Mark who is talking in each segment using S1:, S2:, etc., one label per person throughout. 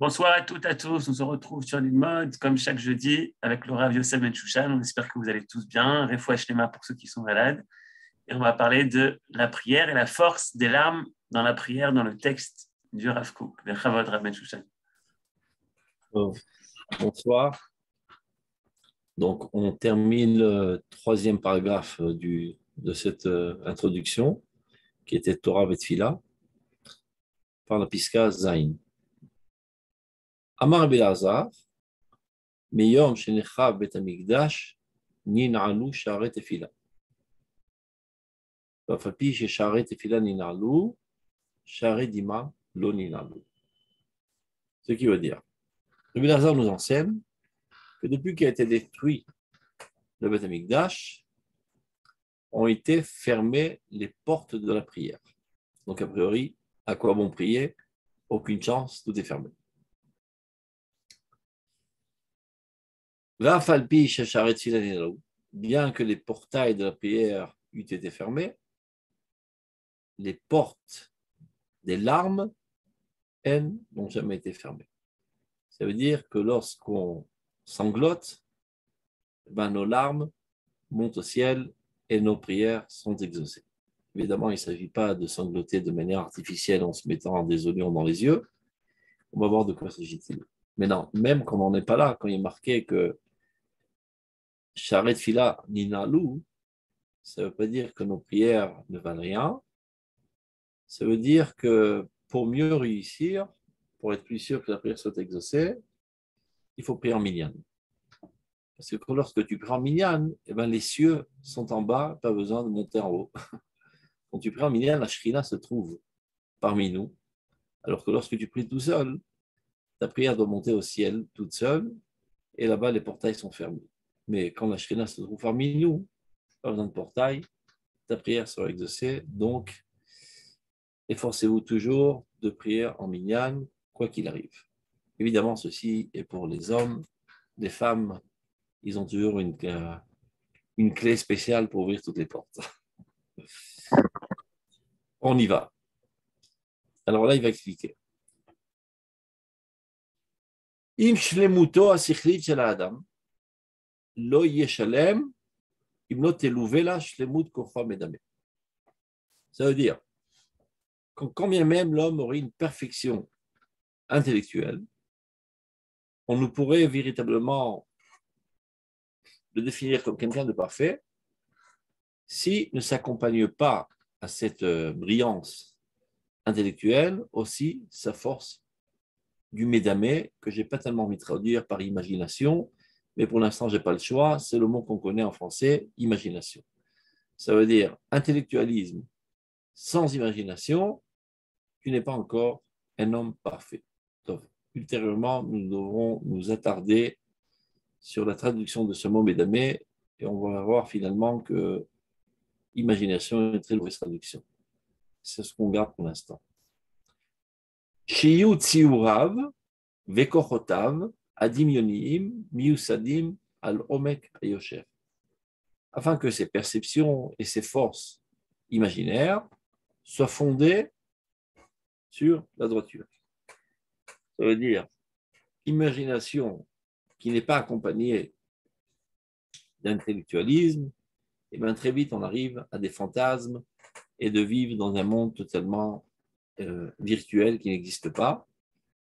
S1: Bonsoir à toutes et à tous. On se retrouve sur Limodes, comme chaque jeudi, avec le Rav Yossef Ben Shushan. On espère que vous allez tous bien. Refouach Lema pour ceux qui sont malades. Et on va parler de la prière et la force des larmes dans la prière, dans le texte du Rav Kook, le Chavod Rav Ben Shushan.
S2: Bonsoir. Donc, on termine le troisième paragraphe de cette introduction, qui était Torah Vetfila, par la Piska Zain. Amar Rabbi Elazar, Meyom Shenechav Bet Hamikdash, Nin'alu Sha'arei Tefila. V'af al pi shesha'arei Tefila Nin'alu, Sha'arei Dima Lo Nin'alu. Ce qui veut dire, Rabbi Elazar nous enseigne que depuis qu'il a été détruit le Bet Hamikdash, ont été fermées les portes de la prière. Donc, a priori, à quoi bon prier? Aucune chance, tout est fermé. Bien que les portails de la prière eussent été fermés, les portes des larmes, elles, n'ont jamais été fermées. Ça veut dire que lorsqu'on sanglote, nos larmes montent au ciel et nos prières sont exaucées. Évidemment, il ne s'agit pas de sangloter de manière artificielle en se mettant des oignons dans les yeux. On va voir de quoi s'agit-il. Mais non, même quand on n'est pas là, quand il est marqué que Sha'arei Tefila Nin'alu, ça ne veut pas dire que nos prières ne valent rien. Ça veut dire que pour mieux réussir, pour être plus sûr que la prière soit exaucée, il faut prier en minyan. Parce que lorsque tu pries en minyan, les cieux sont en bas, pas besoin de monter en haut. Quand tu pries en minyan, la Shrina se trouve parmi nous. Alors que lorsque tu pries tout seul, ta prière doit monter au ciel toute seule, et là-bas, les portails sont fermés. Mais quand la Shrina se trouve parmi nous, pas besoin de portail, ta prière sera exaucée. Donc, efforcez-vous toujours de prier en minyan, quoi qu'il arrive. Évidemment, ceci est pour les hommes. Les femmes, ils ont toujours une clé spéciale pour ouvrir toutes les portes. On y va. Alors là, il va expliquer. Im shlemuto asichlit shel adam lo yeshalem im lo teluvela shlemut kocha medame. Ça veut dire, quand bien même l'homme aurait une perfection intellectuelle, on ne pourrait véritablement le définir comme quelqu'un de parfait s'il ne s'accompagne pas à cette brillance intellectuelle aussi sa force du médamé, que je n'ai pas tellement envie de traduire par imagination, mais pour l'instant, je n'ai pas le choix, c'est le mot qu'on connaît en français, imagination. Ça veut dire intellectualisme sans imagination, tu n'es pas encore un homme parfait. Donc, ultérieurement, nous devrons nous attarder sur la traduction de ce mot médamé, et on va voir finalement que imagination est une très mauvaise traduction. C'est ce qu'on garde pour l'instant. Shiyu tsiurav vekochotav adim yonim miusadim al omek ayosher. Afin que ses perceptions et ses forces imaginaires soient fondées sur la droiture. Ça veut dire imagination qui n'est pas accompagnée d'intellectualisme, et bien très vite on arrive à des fantasmes et de vivre dans un monde totalement virtuel qui n'existe pas.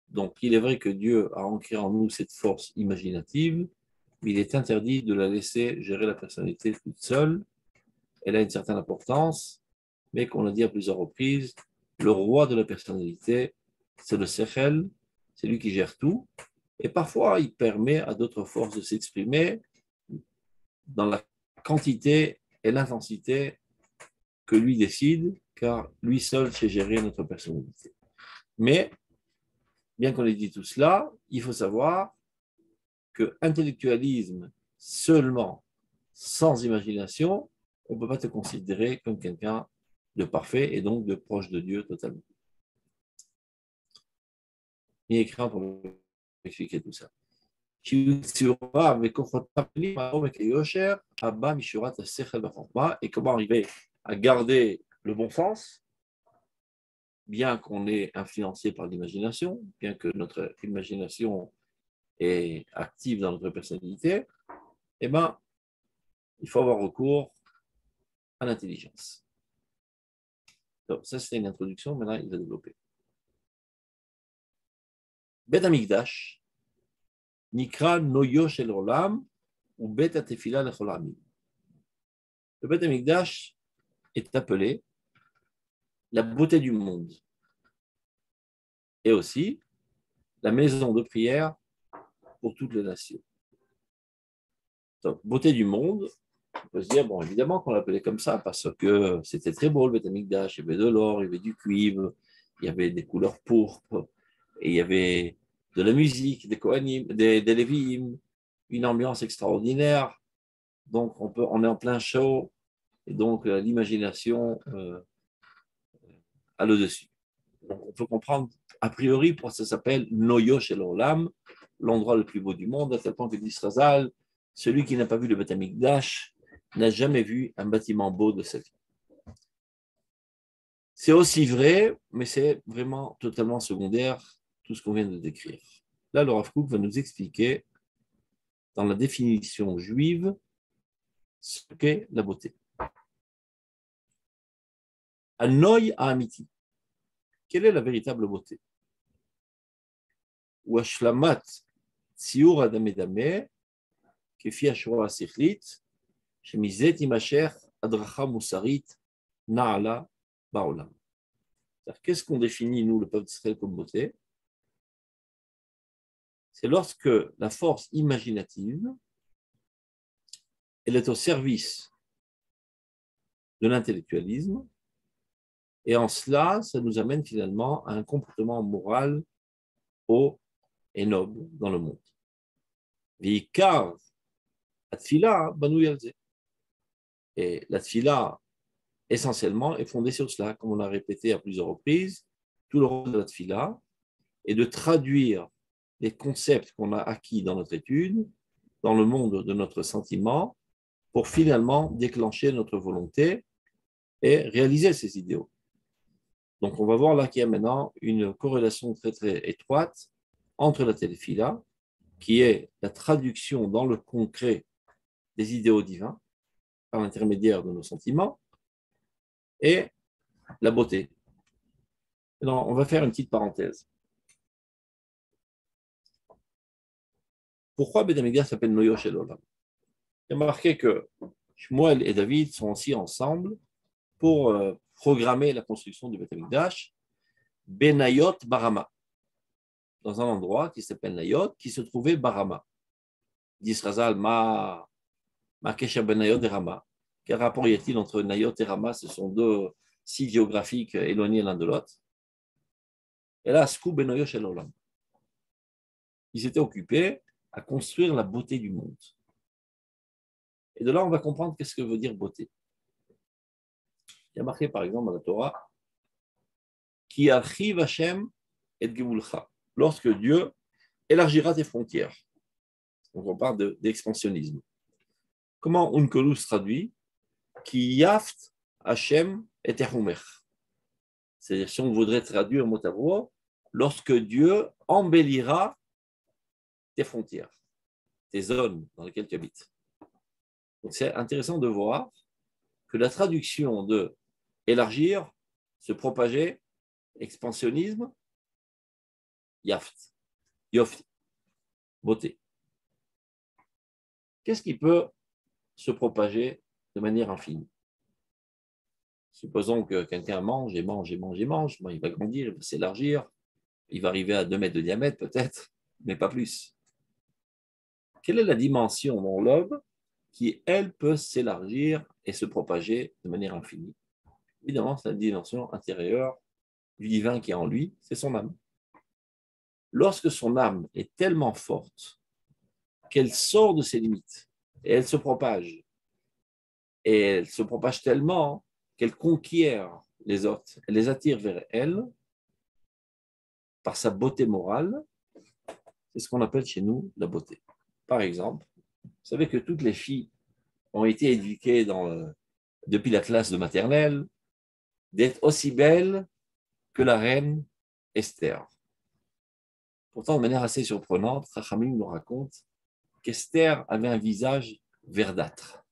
S2: Donc il est vrai que Dieu a ancré en nous cette force imaginative, mais il est interdit de la laisser gérer la personnalité toute seule. Elle a une certaine importance, mais qu'on l'a dit à plusieurs reprises, le roi de la personnalité, c'est le Sechel, c'est lui qui gère tout, et parfois il permet à d'autres forces de s'exprimer dans la quantité et l'intensité que lui décide, car lui seul sait gérer notre personnalité. Mais, bien qu'on ait dit tout cela, il faut savoir que intellectualisme seulement, sans imagination, on ne peut pas te considérer comme quelqu'un de parfait et donc de proche de Dieu totalement. Il est écrit pour expliquer tout ça. Et comment arriver à garder le bon sens bien qu'on est influencé par l'imagination, bien que notre imagination est active dans notre personnalité, eh ben, il faut avoir recours à l'intelligence. Donc, ça, c'était une introduction. Maintenant, il va développer. Bet Amikdash, Nikra Noyo Shel Olam, ou Bet Atefila Lechol Amim. Le Bet Amikdash est appelé la beauté du monde et aussi la maison de prière pour toutes les nations. Donc, beauté du monde, on peut se dire, bon, évidemment qu'on l'appelait comme ça parce que c'était très beau le Beth Amikdash, il y avait de l'or, il y avait du cuivre, il y avait des couleurs pourpres, et il y avait de la musique, des Kohanim, des Lévi'im, une ambiance extraordinaire. Donc, on est en plein show, et donc l'imagination a le dessus. Donc, on peut comprendre, a priori, pourquoi ça s'appelle Noyo Shel Olam, l'endroit le plus beau du monde, à tel point que dit Razal, celui qui n'a pas vu le Beth Amikdash n'a jamais vu un bâtiment beau de sa vie. C'est aussi vrai, mais c'est vraiment totalement secondaire, tout ce qu'on vient de décrire. Là, le Rav Kook va nous expliquer, dans la définition juive, ce qu'est la beauté. Anoï à Amiti. Quelle est la véritable beauté? Ou Ashlamat Tsiur Adamedame, Kefi Ashura Sichlit, Shemizet Imacher Adracha Musarit Naala Baolam. Qu'est-ce qu'on définit, nous, le peuple d'Israël, comme beauté? C'est lorsque la force imaginative, elle est au service de l'intellectualisme, et en cela, ça nous amène finalement à un comportement moral haut et noble dans le monde. Vikar, la tfila, banou yalze. Et la tfila, essentiellement, est fondée sur cela, comme on l'a répété à plusieurs reprises. Tout le rôle de la tfila est de traduire les concepts qu'on a acquis dans notre étude, dans le monde de notre sentiment, pour finalement déclencher notre volonté et réaliser ces idéaux. Donc, on va voir là qu'il y a maintenant une corrélation très, très étroite entre la téléphila, qui est la traduction dans le concret des idéaux divins par l'intermédiaire de nos sentiments, et la beauté. Alors, on va faire une petite parenthèse. Pourquoi Beth Amikdash s'appelle Noyo Shel Olam? Il y a marqué que Shmuel et David sont aussi ensemble pour programmer la construction du Beth Amikdash, Benayot Barama, dans un endroit qui s'appelle Nayot, qui se trouvait Barama. Dit Razal, Ma Kesha Benayot et Rama. Quel rapport y a-t-il entre Nayot et Rama? Ce sont deux sites géographiques éloignés l'un de l'autre. Et là, Skou Benoyo Shel Olam. Ils s'étaient occupés à construire la beauté du monde. Et de là, on va comprendre qu'est-ce que veut dire beauté. Il y a marqué, par exemple, dans la Torah, Ki archiv Hashem et Gevulcha, lorsque Dieu élargira tes frontières. Donc, on parle d'expansionnisme. Comment Onkelos traduit? Ki yaft Hashem et Tehumer. C'est-à-dire, si on voudrait traduire mot à mot, lorsque Dieu embellira tes frontières, tes zones dans lesquelles tu habites. Donc, c'est intéressant de voir que la traduction de élargir, se propager, expansionnisme, yaft, yoft, beauté. Qu'est-ce qui peut se propager de manière infinie? Supposons que quelqu'un mange et mange et mange et mange, bon, il va grandir, il va s'élargir, il va arriver à 2 mètres de diamètre peut-être, mais pas plus. Quelle est la dimension dans l'aube qui, elle, peut s'élargir et se propager de manière infinie? Évidemment, c'est la dimension intérieure du divin qui est en lui, c'est son âme. Lorsque son âme est tellement forte qu'elle sort de ses limites et elle se propage tellement qu'elle conquiert les autres, elle les attire vers elle par sa beauté morale, c'est ce qu'on appelle chez nous la beauté. Par exemple, vous savez que toutes les filles ont été éduquées depuis la classe de maternelle d'être aussi belles que la reine Esther. Pourtant, de manière assez surprenante, Chachamim nous raconte qu'Esther avait un visage verdâtre.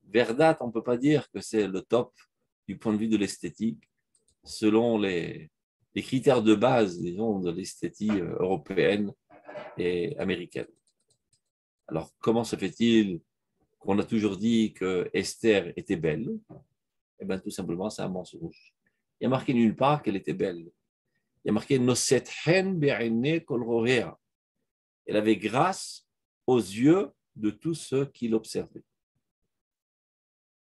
S2: Verdâtre, on ne peut pas dire que c'est le top du point de vue de l'esthétique, selon les critères de base, disons, de l'esthétique européenne et américaine. Alors, comment se fait-il qu'on a toujours dit que Esther était belle? Eh bien, tout simplement, c'est un mensonge. Il n'y a marqué nulle part qu'elle était belle. Il y a marqué Noset hen be'ene kol rorea. Elle avait grâce aux yeux de tous ceux qui l'observaient.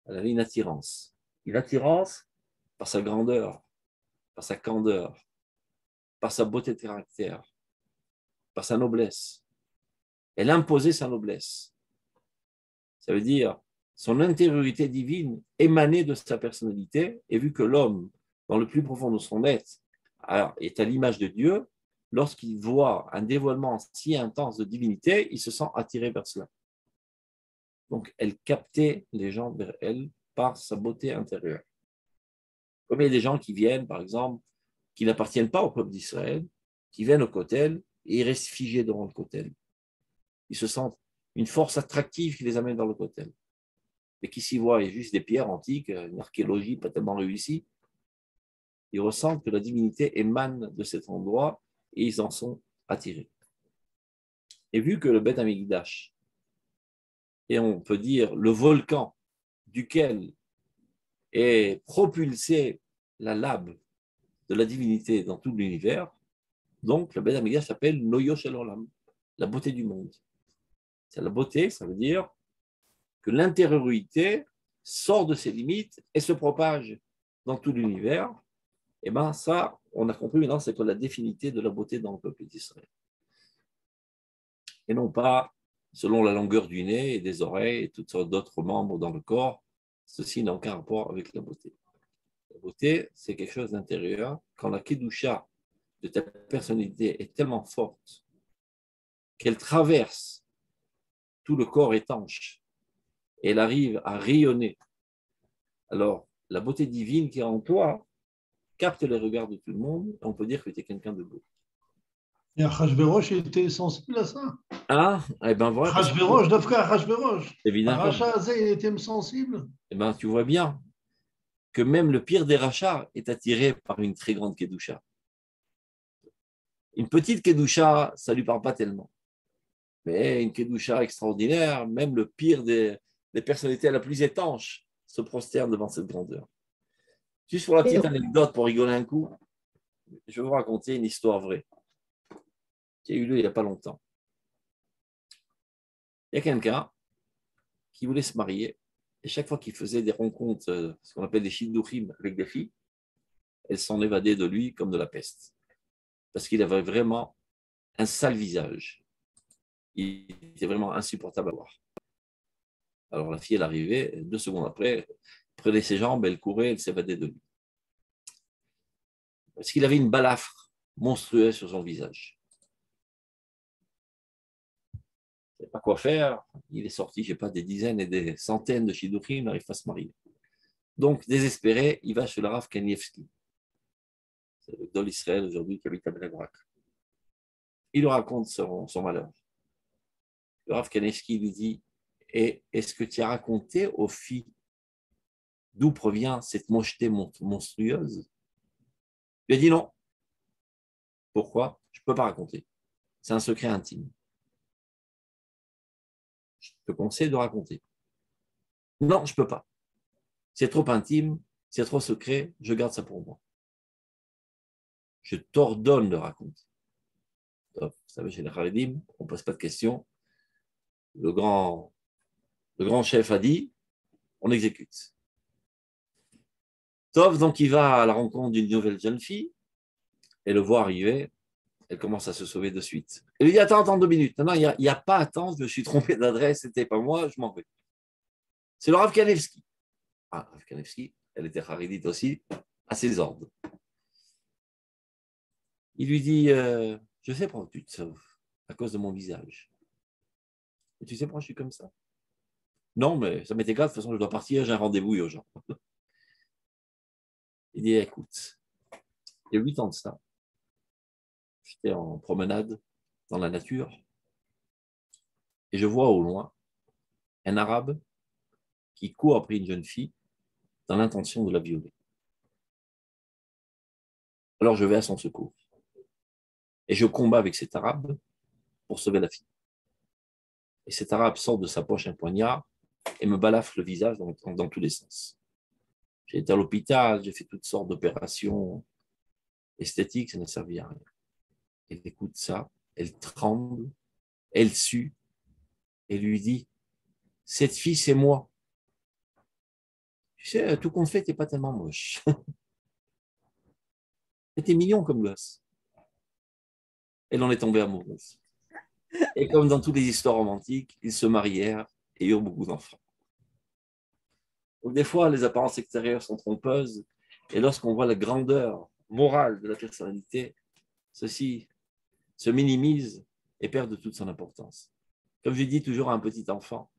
S2: Elle avait une attirance. Une attirance par sa grandeur, par sa candeur, par sa beauté de caractère, par sa noblesse. Elle imposait sa noblesse. Ça veut dire son intériorité divine émanait de sa personnalité, et vu que l'homme, dans le plus profond de son être, est à l'image de Dieu, lorsqu'il voit un dévoilement si intense de divinité, il se sent attiré vers cela. Donc, elle captait les gens vers elle par sa beauté intérieure. Comme il y a des gens qui viennent, par exemple, qui n'appartiennent pas au peuple d'Israël, qui viennent au Kotel et ils restent figés devant le Kotel. Ils se sentent une force attractive qui les amène dans le Kotel. Mais qui s'y voient juste des pierres antiques, une archéologie pas tellement réussie, ils ressentent que la divinité émane de cet endroit et ils en sont attirés. Et vu que le Beth Amikdash, et on peut dire le volcan duquel est propulsée la lave de la divinité dans tout l'univers, donc le Beth Amikdash s'appelle Noyo Shel Olam, la beauté du monde. C'est la beauté, ça veut dire que l'intériorité sort de ses limites et se propage dans tout l'univers. Et bien ça, on a compris maintenant, c'est la définition de la beauté dans le peuple d'Israël. Et non pas selon la longueur du nez et des oreilles et toutes sortes d'autres membres dans le corps. Ceci n'a aucun rapport avec la beauté. La beauté, c'est quelque chose d'intérieur. Quand la kedusha de ta personnalité est tellement forte qu'elle traverse tout le corps étanche et elle arrive à rayonner, alors la beauté divine qui est en toi capte les regards de tout le monde et on peut dire que tu es quelqu'un de beau.
S3: Et Achashverosh était sensible à ça.
S2: Ah, eh bien voilà.
S3: Achashverosh, Dafka Achashverosh.
S2: Évidemment.
S3: Racha Azé, il était sensible.
S2: Eh bien, tu vois bien que même le pire des rachats est attiré par une très grande kedusha. Une petite kedusha, ça ne lui parle pas tellement. Mais une kedusha extraordinaire, même le pire des personnalités la plus étanche se prosterne devant cette grandeur. Juste pour la petite anecdote, pour rigoler un coup, je vais vous raconter une histoire vraie qui a eu lieu il n'y a pas longtemps. Il y a quelqu'un qui voulait se marier et chaque fois qu'il faisait des rencontres, ce qu'on appelle des shidduchim avec des filles, elles s'en évadaient de lui comme de la peste. Parce qu'il avait vraiment un sale visage. Il était vraiment insupportable à voir. Alors la fille, elle arrivait, 2 secondes après, prenait ses jambes, elle courait, elle s'évadait de lui. Parce qu'il avait une balafre monstrueuse sur son visage. Il ne savait pas quoi faire. Il est sorti, je ne sais pas, des dizaines et des centaines de shidduchim, il n'arrive pas à se marier. Donc, désespéré, il va chez le Rav Kanievski. C'est le Gdol Israël aujourd'hui qui habite à Bnei Brak. Il lui raconte son malheur. Le Rav Kanievski lui dit: et est-ce que tu as raconté aux filles d'où provient cette mocheté monstrueuse? Il a dit non. Pourquoi? Je ne peux pas raconter. C'est un secret intime. Je te conseille de raconter. Non, je ne peux pas. C'est trop intime, c'est trop secret, je garde ça pour moi. Je t'ordonne de raconter. Vous savez, chez les Haredim, on ne pose pas de questions. Le grand chef a dit, on exécute. Tov, donc, il va à la rencontre d'une nouvelle jeune fille et le voit arriver. Elle commence à se sauver de suite. Elle lui dit: attends 2 minutes. Non, il n'y a pas à attendre, je me suis trompé d'adresse, c'était pas moi, je m'en vais. C'est le Rav Kanievski. Ah, Rav Kanievski, elle était haridite aussi, à ses ordres. Il lui dit: je sais pourquoi tu te sauves, à cause de mon visage. Et tu sais pourquoi je suis comme ça? Non, mais ça m'est égal, de toute façon, je dois partir, j'ai un rendez-vous urgent. Il dit: écoute, il y a 8 ans de ça, j'étais en promenade dans la nature et je vois au loin un Arabe qui court après une jeune fille dans l'intention de la violer. Alors je vais à son secours et je combats avec cet Arabe pour sauver la fille. Et cet Arabe sort de sa poche un poignard et me balafre le visage dans tous les sens. J'ai été à l'hôpital, j'ai fait toutes sortes d'opérations esthétiques, ça n'a servi à rien. Elle écoute ça, elle tremble, elle sue et lui dit « Cette fille, c'est moi. » Tu sais, tout compte fait, t'es pas tellement moche. T'es mignon comme gosse. Elle en est tombée amoureuse. Et comme dans toutes les histoires romantiques, ils se marièrent et eurent beaucoup d'enfants. Donc des fois, les apparences extérieures sont trompeuses, et lorsqu'on voit la grandeur morale de la personnalité, ceci se minimise et perd de toute son importance. Comme je dis toujours à un petit enfant,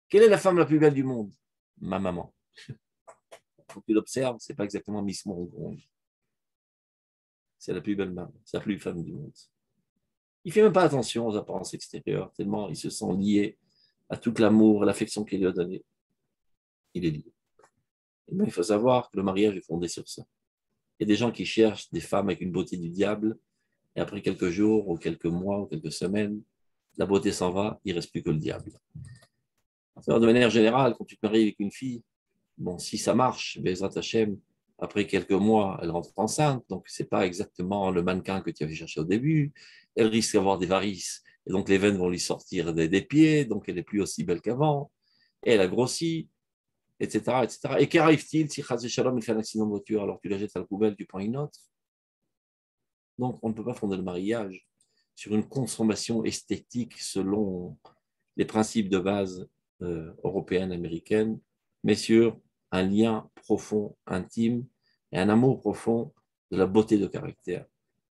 S2: quelle est la femme la plus belle du monde? Ma maman. Quand tu l'observes, ce n'est pas exactement Miss Monde. C'est la plus belle femme, c'est la plus femme du monde. Il ne fait même pas attention aux apparences extérieures, tellement il se sent lié à tout l'amour et l'affection qu'il lui a donné. Il est lié. Et bien, il faut savoir que le mariage est fondé sur ça. Il y a des gens qui cherchent des femmes avec une beauté du diable, et après quelques jours, ou quelques mois, ou quelques semaines, la beauté s'en va, il ne reste plus que le diable. Alors, de manière générale, quand tu te maries avec une fille, bon, si ça marche, Bezrat Hashem, après quelques mois, elle rentre enceinte, donc ce n'est pas exactement le mannequin que tu avais cherché au début. Elle risque d'avoir des varices, et donc les veines vont lui sortir des pieds, donc elle n'est plus aussi belle qu'avant, et elle a grossi, etc. etc. Et qu'arrive-t-il si Chaz Shalom il fait un accident de voiture, alors tu la jettes à la poubelle, tu prends une autre? Donc on ne peut pas fonder le mariage sur une consommation esthétique selon les principes de base européennes, américaines, mais sur un lien profond, intime, et un amour profond de la beauté de caractère.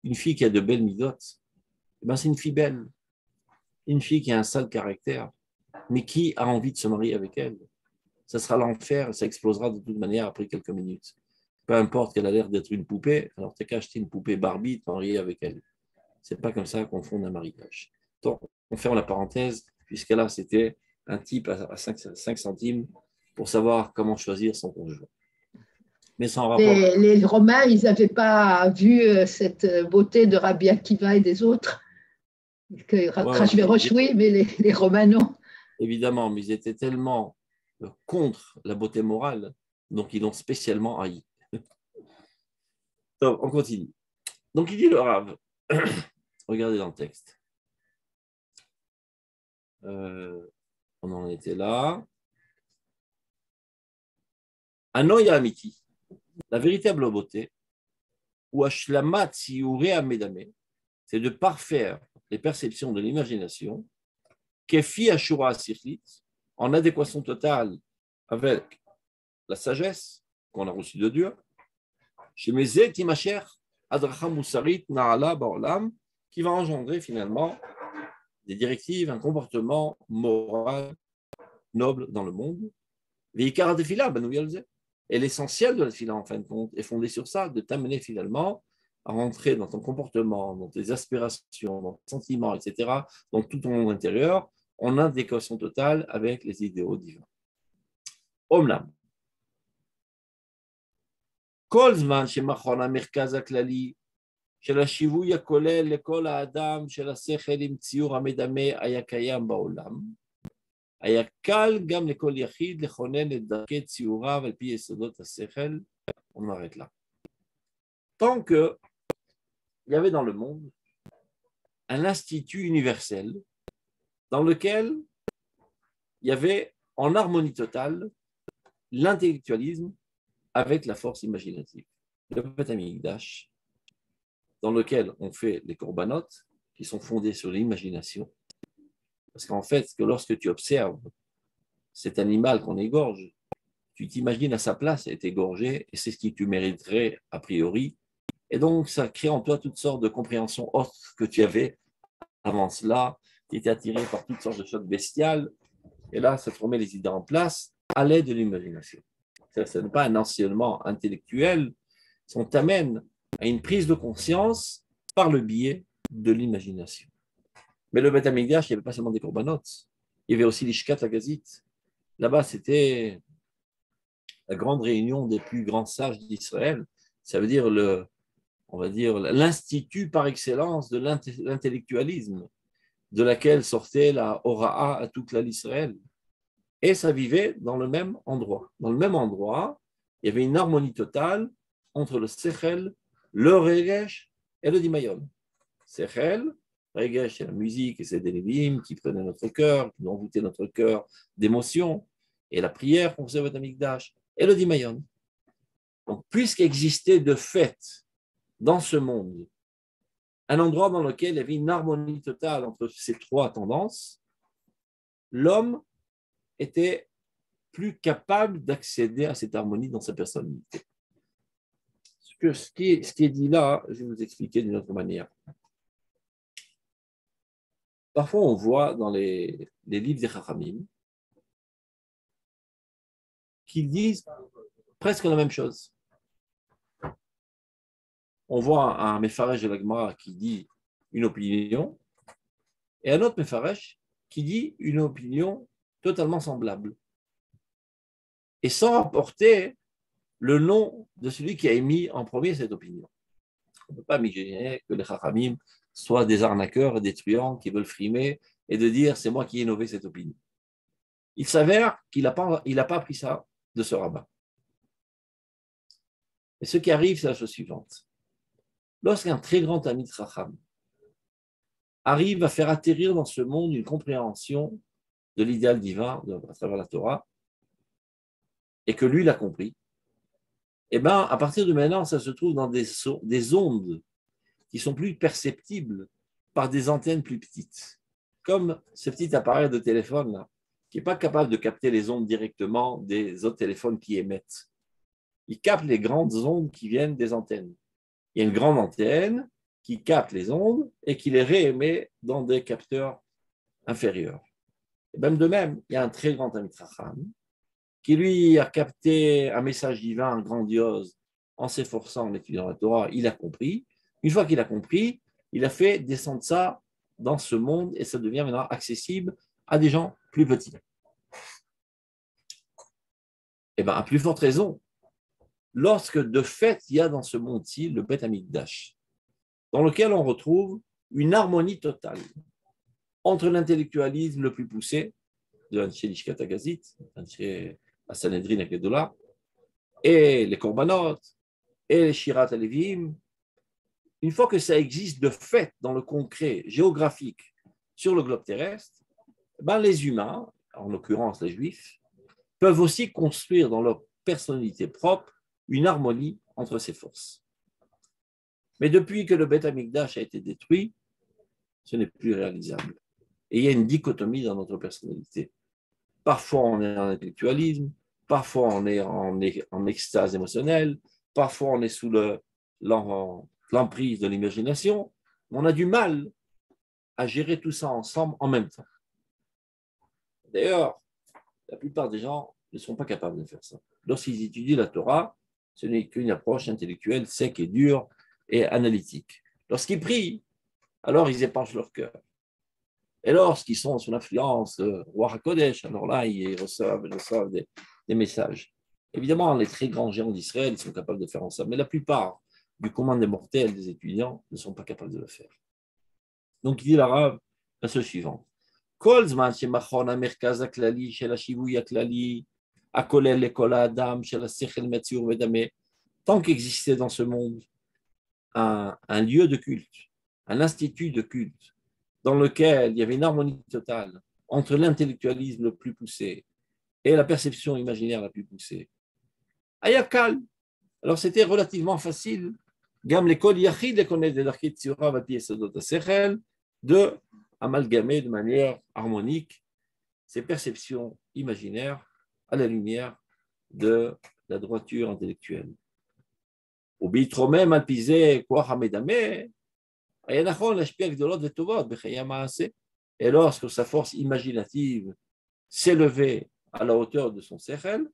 S2: Une fille qui a de belles midotes, ben c'est une fille belle. Une fille qui a un sale caractère, mais qui a envie de se marier avec elle? Ça sera l'enfer, ça explosera de toute manière après quelques minutes. Peu importe qu'elle a l'air d'être une poupée, alors tu n'as qu'à acheter une poupée Barbie, te marier avec elle. C'est pas comme ça qu'on fonde un mariage. Donc, on ferme la parenthèse, puisque là, c'était un type à 5 centimes pour savoir comment choisir son conjoint. Mais sans rapport.
S4: Les Romains, ils n'avaient pas vu cette beauté de Rabbi Akiva et des autres. Rachvérosh, oui, mais les Romains, non.
S2: Évidemment, mais ils étaient tellement contre la beauté morale, donc ils l'ont spécialement haï. Donc, on continue. Donc, il dit le Rav, regardez dans le texte. On en était là. Anoya Amiti, la véritable beauté, ou Ashlamat Siouré Amedame, c'est de parfaire les perceptions de l'imagination, Kefi Ashura Sirlit, en adéquation totale avec la sagesse qu'on a reçue de Dieu, chez Mezet Timacher, Adracha Moussarit Naala Baolam, qui va engendrer finalement des directives, un comportement moral noble dans le monde. Veikara Tefila, ben et l'essentiel de la Tefila, en fin de compte, est fondé sur ça, de t'amener finalement à rentrer dans ton comportement, dans tes aspirations, dans tes sentiments, etc., dans tout ton monde intérieur, en adéquation totale avec les idéaux divins. Omlam. כל זמן שמכון המרכז הכללי של השיווי הכולל לכל האדם של השכל עם ציור המדמה היה קיים בעולם, היה קל גם לכל יחיד לכונן את דרכי ציוריו על פי יסודות השכל. On arrête là. Tant que il y avait dans le monde un institut universel dans lequel il y avait en harmonie totale l'intellectualisme avec la force imaginative. Le Beth Amikdash, dans lequel on fait les corbanotes qui sont fondés sur l'imagination. Parce qu'en fait, que lorsque tu observes cet animal qu'on égorge, tu t'imagines à sa place être égorgé et c'est ce qui tu mériterais a priori. Et donc, ça crée en toi toutes sortes de compréhensions autres que tu avais avant cela. Tu étais attiré par toutes sortes de choses bestiales. Et là, ça te remet les idées en place à l'aide de l'imagination. Ce n'est pas un enseignement intellectuel, on t'amène à une prise de conscience par le biais de l'imagination. Mais le Beth Amikdash, il n'y avait pas seulement des corbanotes, il y avait aussi l'Ishkat Agazit. Là-bas, c'était la grande réunion des plus grands sages d'Israël. Ça veut dire on va dire l'institut par excellence de l'intellectualisme, de laquelle sortait la Hora'a à toute l'Israël. Et ça vivait dans le même endroit. Dans le même endroit, il y avait une harmonie totale entre le Sechel, le Regesh et le Dimayon. Sechel, Regesh, c'est la musique et c'est des Lévim qui prenaient notre cœur, qui envoûtaient notre cœur d'émotion, et la prière qu'on faisait au Beth Amikdash, et le Dimayon. Donc, puisqu'existait de fait dans ce monde un endroit dans lequel il y avait une harmonie totale entre ces trois tendances, l'homme était plus capable d'accéder à cette harmonie dans sa personnalité. Ce qui est dit là, je vais vous expliquer d'une autre manière. Parfois, on voit dans les livres des Chachamim qu'ils disent presque la même chose. On voit un Mefaresh de la Gemara qui dit une opinion et un autre Mefaresh qui dit une opinion totalement semblable. Et sans rapporter le nom de celui qui a émis en premier cette opinion. On ne peut pas imaginer que les Chachamim soient des arnaqueurs et des truands qui veulent frimer et de dire c'est moi qui ai innové cette opinion. Il s'avère qu'il n'a pas appris ça de ce rabbin. Et ce qui arrive, c'est la chose suivante. Lorsqu'un très grand ami de Chacham arrive à faire atterrir dans ce monde une compréhension de l'idéal divin à travers la Torah, et que lui l'a compris, et bien, à partir de maintenant, ça se trouve dans des ondes qui sont plus perceptibles par des antennes plus petites, comme ce petit appareil de téléphone là, qui n'est pas capable de capter les ondes directement des autres téléphones qui émettent. Il capte les grandes ondes qui viennent des antennes. Il y a une grande antenne qui capte les ondes et qui les réémet dans des capteurs inférieurs. Et même de même, il y a un très grand ami Chacham qui lui a capté un message divin grandiose en s'efforçant, en étudiant la Torah, il a compris. Une fois qu'il a compris, il a fait descendre ça dans ce monde et ça devient maintenant accessible à des gens plus petits. Et bien, à plus forte raison, lorsque de fait, il y a dans ce monde-ci le Beth Amikdash, dans lequel on retrouve une harmonie totale entre l'intellectualisme le plus poussé de l'Anché Lishkat Agazit, l'Anché Sanhedrin Akedola, et les Korbanot, et les Shirat Alevim. Une fois que ça existe de fait dans le concret géographique sur le globe terrestre, ben les humains, en l'occurrence les Juifs, peuvent aussi construire dans leur personnalité propre une harmonie entre ces forces. Mais depuis que le Beth Amikdash a été détruit, ce n'est plus réalisable. Et il y a une dichotomie dans notre personnalité. Parfois, on est en intellectualisme, parfois, on est en extase émotionnelle, parfois, on est sous l'emprise de l'imagination. On a du mal à gérer tout ça ensemble en même temps. D'ailleurs, la plupart des gens ne sont pas capables de faire ça. Lorsqu'ils étudient la Torah, ce n'est qu'une approche intellectuelle sec et dure et analytique. Lorsqu'ils prient, alors ils épanchent leur cœur. Et lorsqu'ils sont sous l'influence de Ruach HaKodesh, alors là, ils reçoivent des messages. Évidemment, les très grands géants d'Israël, ils sont capables de faire ça, mais la plupart du commun des mortels, des étudiants, ne sont pas capables de le faire. Donc, il dit l'arabe la chose suivante. Kol zman shemachon hamerkaz haklali shel hashivui haklali hakolel lekol ha'adam shel hasechel metzur vedameh. Tant qu'existait dans ce monde un lieu de culte, un institut de culte, dans lequel il y avait une harmonie totale entre l'intellectualisme le plus poussé et la perception imaginaire la plus poussée. Ayakal. Alors c'était relativement facile, gam l'école yachid les connaît de l'architecture va pied de amalgamer de manière harmonique ces perceptions imaginaires à la lumière de la droiture intellectuelle. Au bitromem alpisé quoi hamedame. Et lorsque sa force imaginative s'élevait à la hauteur de son sechel,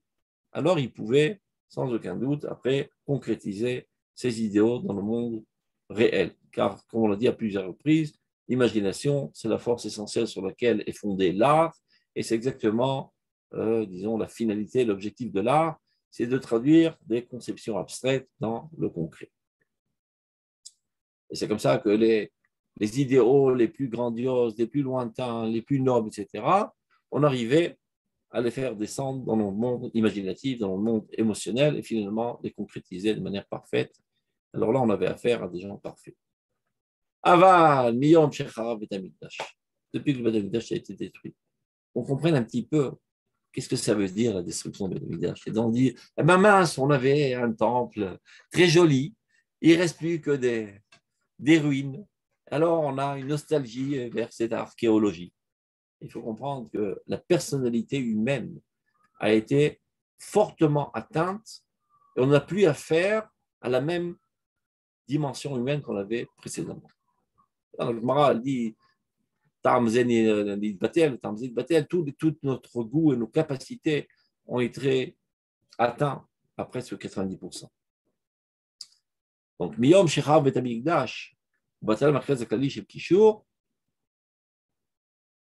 S2: alors il pouvait, sans aucun doute, après concrétiser ces idéaux dans le monde réel. Car, comme on l'a dit à plusieurs reprises, l'imagination, c'est la force essentielle sur laquelle est fondé l'art, et c'est exactement, disons, la finalité, l'objectif de l'art, c'est de traduire des conceptions abstraites dans le concret. Et c'est comme ça que les idéaux les plus grandioses, les plus lointains, les plus nobles, etc., on arrivait à les faire descendre dans le monde imaginatif, dans le monde émotionnel, et finalement les concrétiser de manière parfaite. Alors là, on avait affaire à des gens parfaits. Aval, Miyom Shecharav Bet Hamikdash. Depuis que le Bet Hamikdash a été détruit. On comprenne un petit peu qu'est-ce que ça veut dire la destruction du Bet Hamikdash. Et donc dire, eh ben mince, on avait un temple très joli, il ne reste plus que des ruines. Alors on a une nostalgie vers cette archéologie. Il faut comprendre que la personnalité humaine a été fortement atteinte et on n'a plus affaire à la même dimension humaine qu'on avait précédemment. Alors, le Gemara dit tout notre goût et nos capacités ont été atteints à presque 90%. Donc, Miyom Shechav Bet Hamikdash, Batal Machaz Akali Shel Kishur,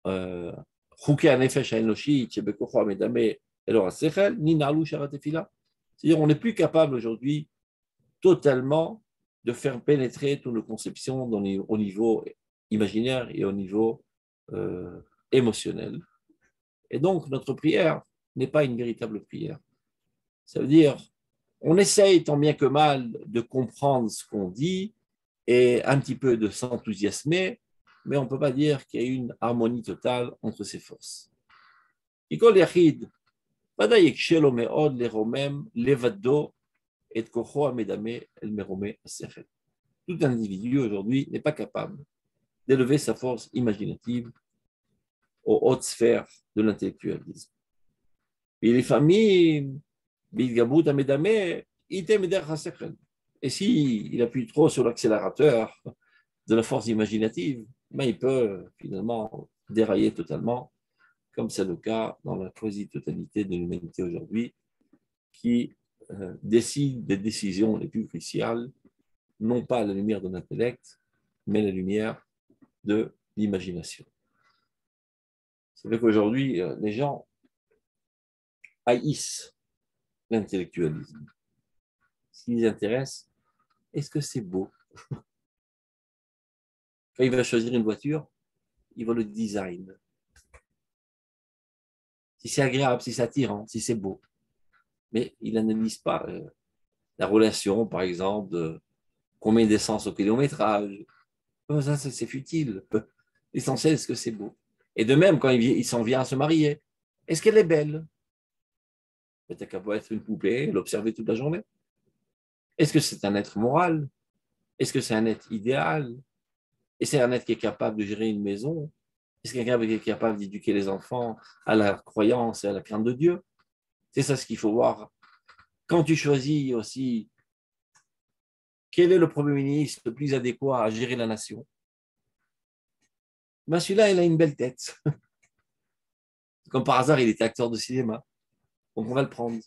S2: Chukei HaNefesh HaEnoshit Shebekocho HaMedame Elor HaSechel, Ni Na'alu Sharat Tefila. C'est-à-dire, on n'est plus capable aujourd'hui totalement de faire pénétrer toutes nos conceptions au niveau imaginaire et au niveau émotionnel. Et donc, notre prière n'est pas une véritable prière. Ça veut dire, on essaye tant bien que mal de comprendre ce qu'on dit et un petit peu de s'enthousiasmer, mais on ne peut pas dire qu'il y a une harmonie totale entre ces forces. Ikol Yachid, ודאי יקשה לו מאוד לרומם לבדו את כוחו המדמה אל מרומי השכל. Tout individu aujourd'hui n'est pas capable d'élever sa force imaginative aux hautes sphères de l'intellectualisme. ולפעמים בהתגברות המדמה ייתן מדרך השכל. Et s'il appuie trop sur l'accélérateur de la force imaginative, ben il peut finalement dérailler totalement, comme c'est le cas dans la quasi-totalité de l'humanité aujourd'hui, qui décide des décisions les plus cruciales, non pas à la lumière de l'intellect, mais à la lumière de l'imagination. C'est vrai qu'aujourd'hui, les gens haïssent l'intellectualisme. Ce qui les intéresse, est-ce que c'est beau? Quand il va choisir une voiture, il voit le design. Si c'est agréable, si c'est attirant, si c'est beau. Mais il n'analyse pas la relation, par exemple, de combien d'essence au kilométrage. Ça, c'est futile. L'essentiel, est-ce que c'est beau? Et de même, quand il s'en vient à se marier, est-ce qu'elle est belle? Peut-être qu'elle peut être une poupée, l'observer toute la journée. Est-ce que c'est un être moral? Est-ce que c'est un être idéal? Est-ce que c'est un être qui est capable de gérer une maison? Est-ce que quelqu'un qui est capable d'éduquer les enfants à la croyance et à la crainte de Dieu? C'est ça ce qu'il faut voir. Quand tu choisis aussi quel est le Premier ministre le plus adéquat à gérer la nation, ben celui-là, il a une belle tête. Comme par hasard, il est acteur de cinéma. Donc, on va le prendre.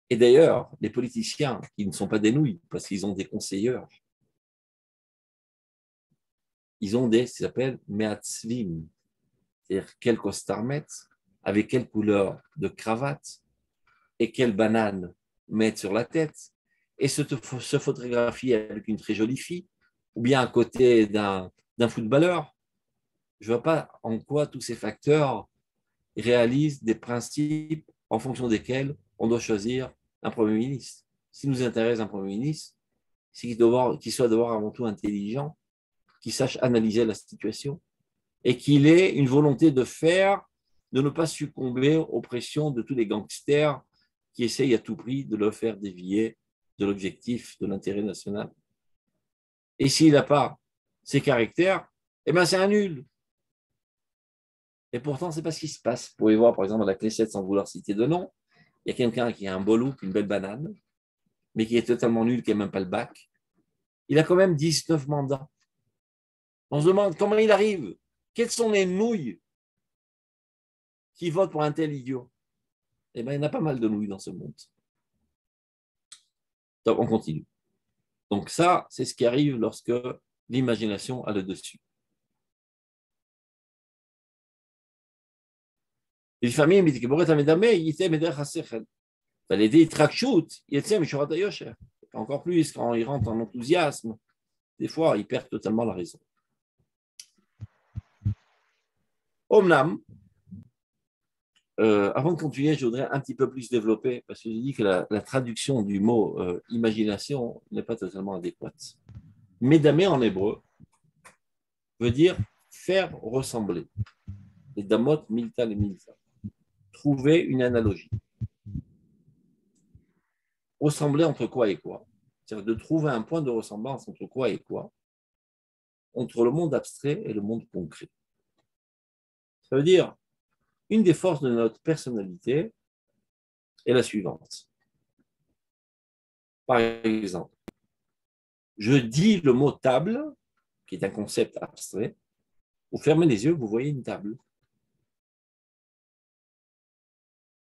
S2: Et d'ailleurs, les politiciens qui ne sont pas des nouilles, parce qu'ils ont des conseilleurs, ils ont ce qu'ils appellent meatzvim, c'est-à-dire quel costard mettre, avec quelle couleur de cravate et quelle banane mettre sur la tête, et se photographier avec une très jolie fille, ou bien à côté d'un footballeur. Je ne vois pas en quoi tous ces facteurs réalisent des principes en fonction desquels on doit choisir un Premier ministre. Si nous intéresse un Premier ministre, c'est qu'il soit d'abord avant tout intelligent, qu'il sache analyser la situation et qu'il ait une volonté de faire, de ne pas succomber aux pressions de tous les gangsters qui essayent à tout prix de le faire dévier de l'objectif de l'intérêt national. Et s'il n'a pas ces caractères, eh bien c'est un nul. Et pourtant, ce n'est pas ce qui se passe. Vous pouvez voir, par exemple, à la Knesset, sans vouloir citer de nom, il y a quelqu'un qui a un beau look, une belle banane, mais qui est totalement nul, qui n'a même pas le bac. Il a quand même 19 mandats. On se demande comment il arrive. Quelles sont les nouilles qui votent pour un tel idiot? Eh bien, il y en a pas mal de nouilles dans ce monde. Donc, on continue. Donc ça, c'est ce qui arrive lorsque l'imagination a le dessus. לפעמים מתגברת המדמה, יצא מדרך השכל. ועל ידי התרגשות, יצא משורת היושר. Encore plus, quand il rentre en enthousiasme, des fois, il perd totalement la raison. Omnam, avant de continuer, je voudrais un petit peu plus développer, parce que je dis que la traduction du mot imagination n'est pas totalement adéquate. Médamé en hébreu veut dire faire ressembler. Les damot, milta, les milta. Trouver une analogie. Ressembler entre quoi et quoi? C'est-à-dire de trouver un point de ressemblance entre quoi et quoi? Entre le monde abstrait et le monde concret. Ça veut dire, une des forces de notre personnalité est la suivante. Par exemple, je dis le mot table, qui est un concept abstrait, vous fermez les yeux, vous voyez une table.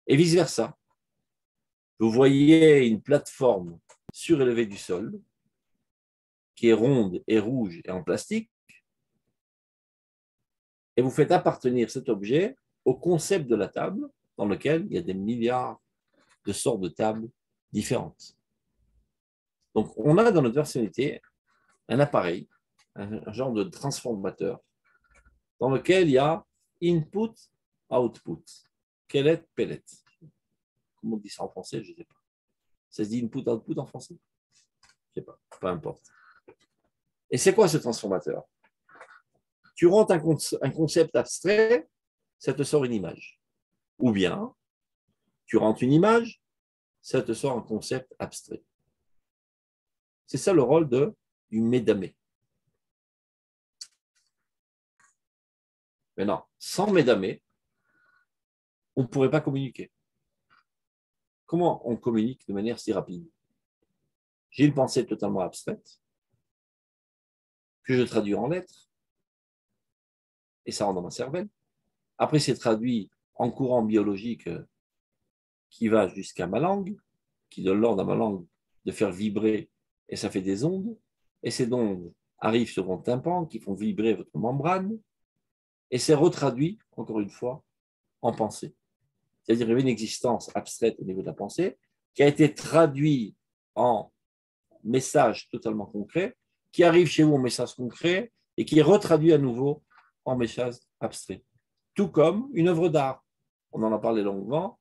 S2: Et vice-versa. Vous voyez une plateforme surélevée du sol, qui est ronde et rouge et en plastique, et vous faites appartenir cet objet au concept de la table, dans lequel il y a des milliards de sortes de tables différentes. Donc, on a dans notre personnalité un appareil, un genre de transformateur, dans lequel il y a input, output, kelet, pellet. Comment on dit ça en français? Je ne sais pas. Ça se dit input, output en français? Je ne sais pas, peu importe. Et c'est quoi ce transformateur? Tu rentres un concept abstrait, ça te sort une image. Ou bien, tu rentres une image, ça te sort un concept abstrait. C'est ça le rôle du médamé. Maintenant, sans médamé, on ne pourrait pas communiquer. Comment on communique de manière si rapide? J'ai une pensée totalement abstraite, que je traduis en lettres, et ça rentre dans ma cervelle. Après, c'est traduit en courant biologique qui va jusqu'à ma langue, qui donne l'ordre à ma langue de faire vibrer, et ça fait des ondes, et ces ondes arrivent sur mon tympan, qui font vibrer votre membrane, et c'est retraduit, encore une fois, en pensée. C'est-à-dire qu'il y avait une existence abstraite au niveau de la pensée, qui a été traduite en message totalement concret, qui arrive chez vous en message concret, et qui est retraduit à nouveau en message abstrait. Tout comme une œuvre d'art. On en a parlé longuement.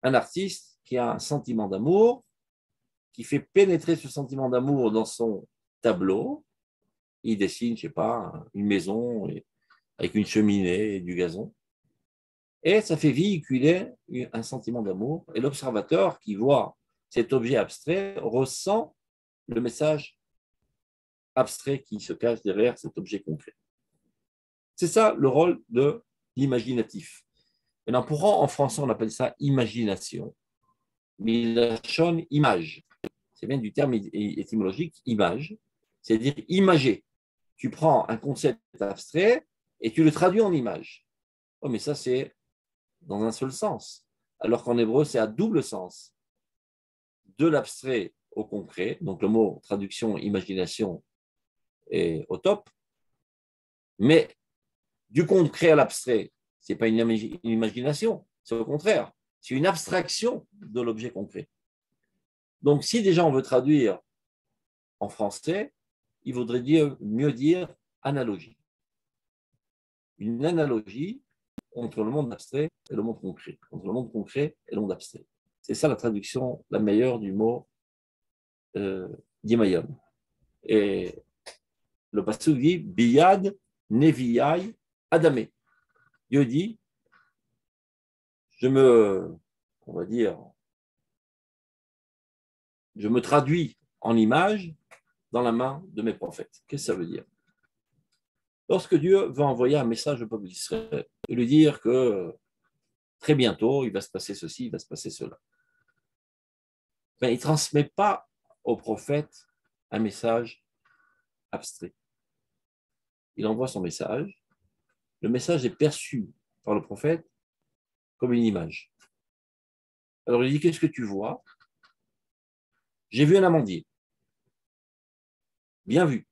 S2: Un artiste qui a un sentiment d'amour, qui fait pénétrer ce sentiment d'amour dans son tableau. Il dessine, je ne sais pas, une maison avec une cheminée et du gazon. Et ça fait véhiculer un sentiment d'amour. Et l'observateur qui voit cet objet abstrait ressent le message abstrait qui se cache derrière cet objet concret. C'est ça le rôle de l'imaginatif. Maintenant, pourquoi en français on appelle ça imagination? Mais la chaîne image, c'est bien du terme étymologique image, c'est-à-dire imager. Tu prends un concept abstrait et tu le traduis en image. Oh, mais ça, c'est dans un seul sens. Alors qu'en hébreu, c'est à double sens. De l'abstrait au concret, donc le mot traduction, imagination est au top, mais du concret à l'abstrait, ce n'est pas une imagination, c'est au contraire, c'est une abstraction de l'objet concret. Donc, si déjà on veut traduire en français, il vaudrait mieux dire analogie. Une analogie entre le monde abstrait et le monde concret, entre le monde concret et le monde abstrait. C'est ça la traduction la meilleure du mot d'Imayom. Et le passage dit Biyad Neviyai Adamé. Dieu dit je me traduis en image dans la main de mes prophètes. Qu'est-ce que ça veut dire? Lorsque Dieu veut envoyer un message au peuple d'Israël et lui dire que très bientôt, il va se passer ceci, il va se passer cela, il ne transmet pas au prophète un message abstrait. Il envoie son message. Le message est perçu par le prophète comme une image. Alors il dit, qu'est-ce que tu vois? J'ai vu un amandier. Bien vu.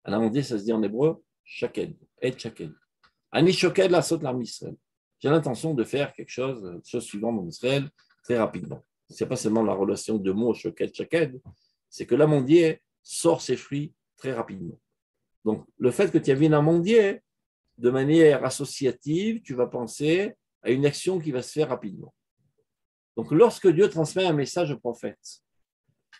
S2: Un amandier, ça se dit en hébreu, shaked, et shaked. Ani shoked la sot l'arme Israël. J'ai l'intention de faire quelque chose suivante en Israël, très rapidement. Ce n'est pas seulement la relation de mots shoked, shaked, c'est que l'amandier sort ses fruits très rapidement. Donc, le fait que tu as vu un amandier, de manière associative, tu vas penser à une action qui va se faire rapidement. Donc, lorsque Dieu transmet un message au prophète,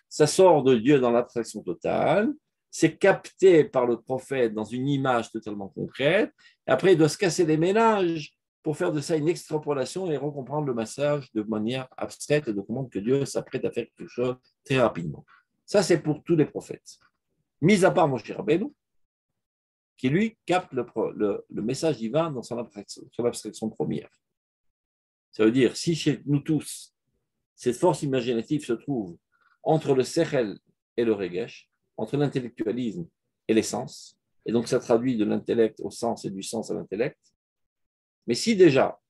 S2: ça sort de Dieu dans l'abstraction totale, c'est capté par le prophète dans une image totalement concrète, et après il doit se casser les ménages pour faire de ça une extrapolation et recomprendre le message de manière abstraite et de comprendre que Dieu s'apprête à faire quelque chose très rapidement. Ça, c'est pour tous les prophètes. Mis à part Moshe Rabbeinu, qui lui capte le message divin dans son abstraction première. Ça veut dire, si chez nous tous, cette force imaginative se trouve entre le sechel et le regesh, entre l'intellectualisme et l'essence, et donc ça traduit de l'intellect au sens et du sens à l'intellect. Mais si déjà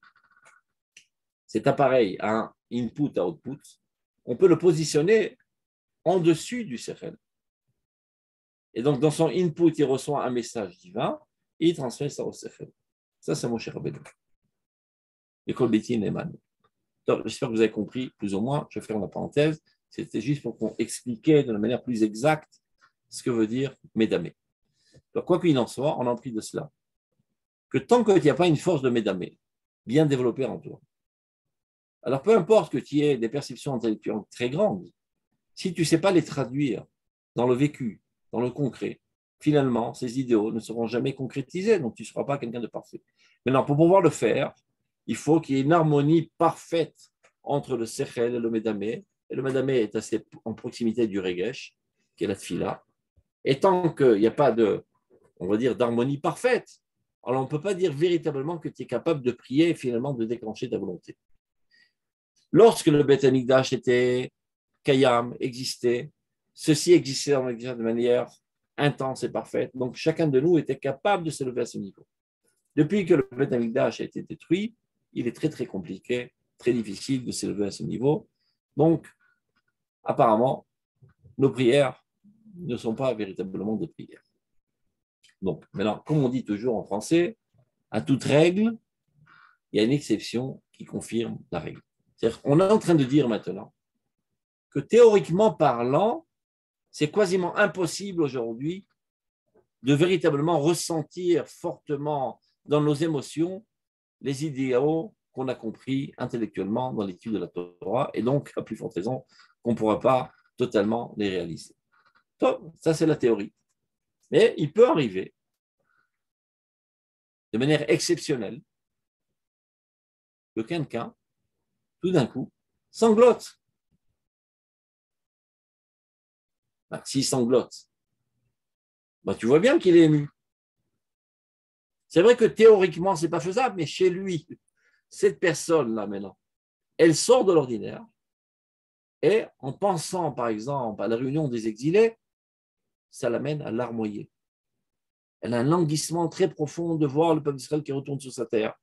S2: cet appareil a un input à output, on peut le positionner en dessus du sechel. Et donc dans son input, il reçoit un message divin et il transmet ça au sechel. Ça, c'est Moshe Rabbeinu. L'école Beti Neyman. J'espère que vous avez compris plus ou moins. Je vais faire la parenthèse. C'était juste pour qu'on expliquait de la manière plus exacte ce que veut dire Médamé. Donc, quoi qu'il en soit, on a appris de cela que tant qu'il n'y a pas une force de Médamé bien développée en toi, alors peu importe que tu aies des perceptions intellectuelles très grandes, si tu ne sais pas les traduire dans le vécu, dans le concret, finalement, ces idéaux ne seront jamais concrétisés, donc tu ne seras pas quelqu'un de parfait. Maintenant, pour pouvoir le faire, il faut qu'il y ait une harmonie parfaite entre le Sechel et le Médamé. Et le Médamé est assez en proximité du Regesh, qui est la Tfila. Et tant qu'il n'y a pas de, on va dire, d'harmonie parfaite, alors on ne peut pas dire véritablement que tu es capable de prier et finalement de déclencher ta volonté. Lorsque le Beth Amikdash était Kayam, existait, ceci existait de manière intense et parfaite. Donc chacun de nous était capable de s'élever à ce niveau. Depuis que le Beth Amikdash a été détruit, il est très très compliqué, très difficile de s'élever à ce niveau. Donc, apparemment, nos prières ne sont pas véritablement des prières. Donc, maintenant, comme on dit toujours en français, à toute règle, il y a une exception qui confirme la règle. C'est-à-dire qu'on est en train de dire maintenant que théoriquement parlant, c'est quasiment impossible aujourd'hui de véritablement ressentir fortement dans nos émotions les idéaux qu'on a compris intellectuellement dans l'étude de la Torah, et donc, à plus forte raison, qu'on ne pourra pas totalement les réaliser. Donc, ça, c'est la théorie. Mais il peut arriver, de manière exceptionnelle, que quelqu'un, tout d'un coup, sanglote. S'il sanglote, tu vois bien qu'il est ému. C'est vrai que théoriquement, ce n'est pas faisable, mais chez lui, cette personne-là, maintenant, elle sort de l'ordinaire et en pensant, par exemple, à la réunion des exilés, ça l'amène à larmoyer. Elle a un languissement très profond de voir le peuple d'Israël qui retourne sur sa terre.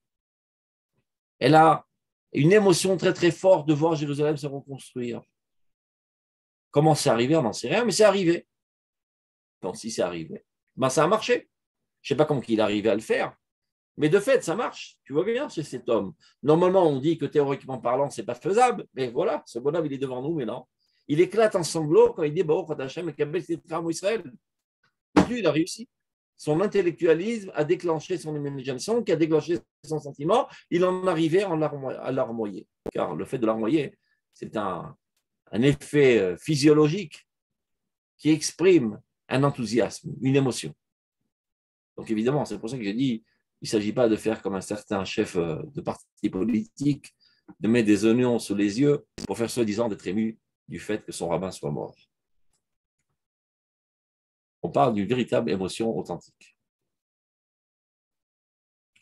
S2: Elle a une émotion très très forte de voir Jérusalem se reconstruire. Comment c'est arrivé? On n'en sait rien, mais c'est arrivé. Donc si c'est arrivé, ça a marché. Je ne sais pas comment il est arrivé à le faire, mais de fait, ça marche. Tu vois bien chez cet homme. Normalement, on dit que théoriquement parlant, ce n'est pas faisable, mais voilà, ce bonhomme, il est devant nous, mais non. Il éclate en sanglots quand il dit Baruch Hashem et Kabel Sitram Israël. Lui, il a réussi. Son intellectualisme a déclenché son imagination, qui a déclenché son sentiment. Il en arrivait à larmoyer. Car le fait de larmoyer, c'est un effet physiologique qui exprime un enthousiasme, une émotion. Donc évidemment, c'est pour ça que j'ai dit, il ne s'agit pas de faire comme un certain chef de parti politique, de mettre des oignons sous les yeux pour faire soi-disant d'être ému du fait que son rabbin soit mort. On parle d'une véritable émotion authentique.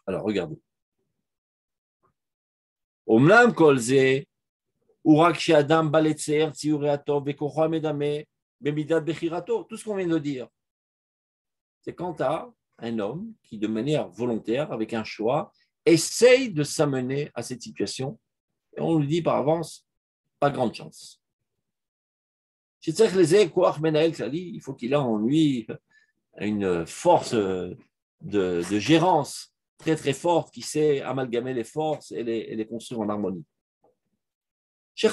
S2: Alors, regardez. Omlam kolze, urak she'adam baletzer, tziureato, vekocha medame, bemidat bechirato. Tout ce qu'on vient de dire. C'est quand tu as un homme qui, de manière volontaire, avec un choix, essaye de s'amener à cette situation. Et on lui dit par avance, pas grande chance. Il faut qu'il ait en lui une force de gérance très très forte qui sait amalgamer les forces et les construire en harmonie. Qui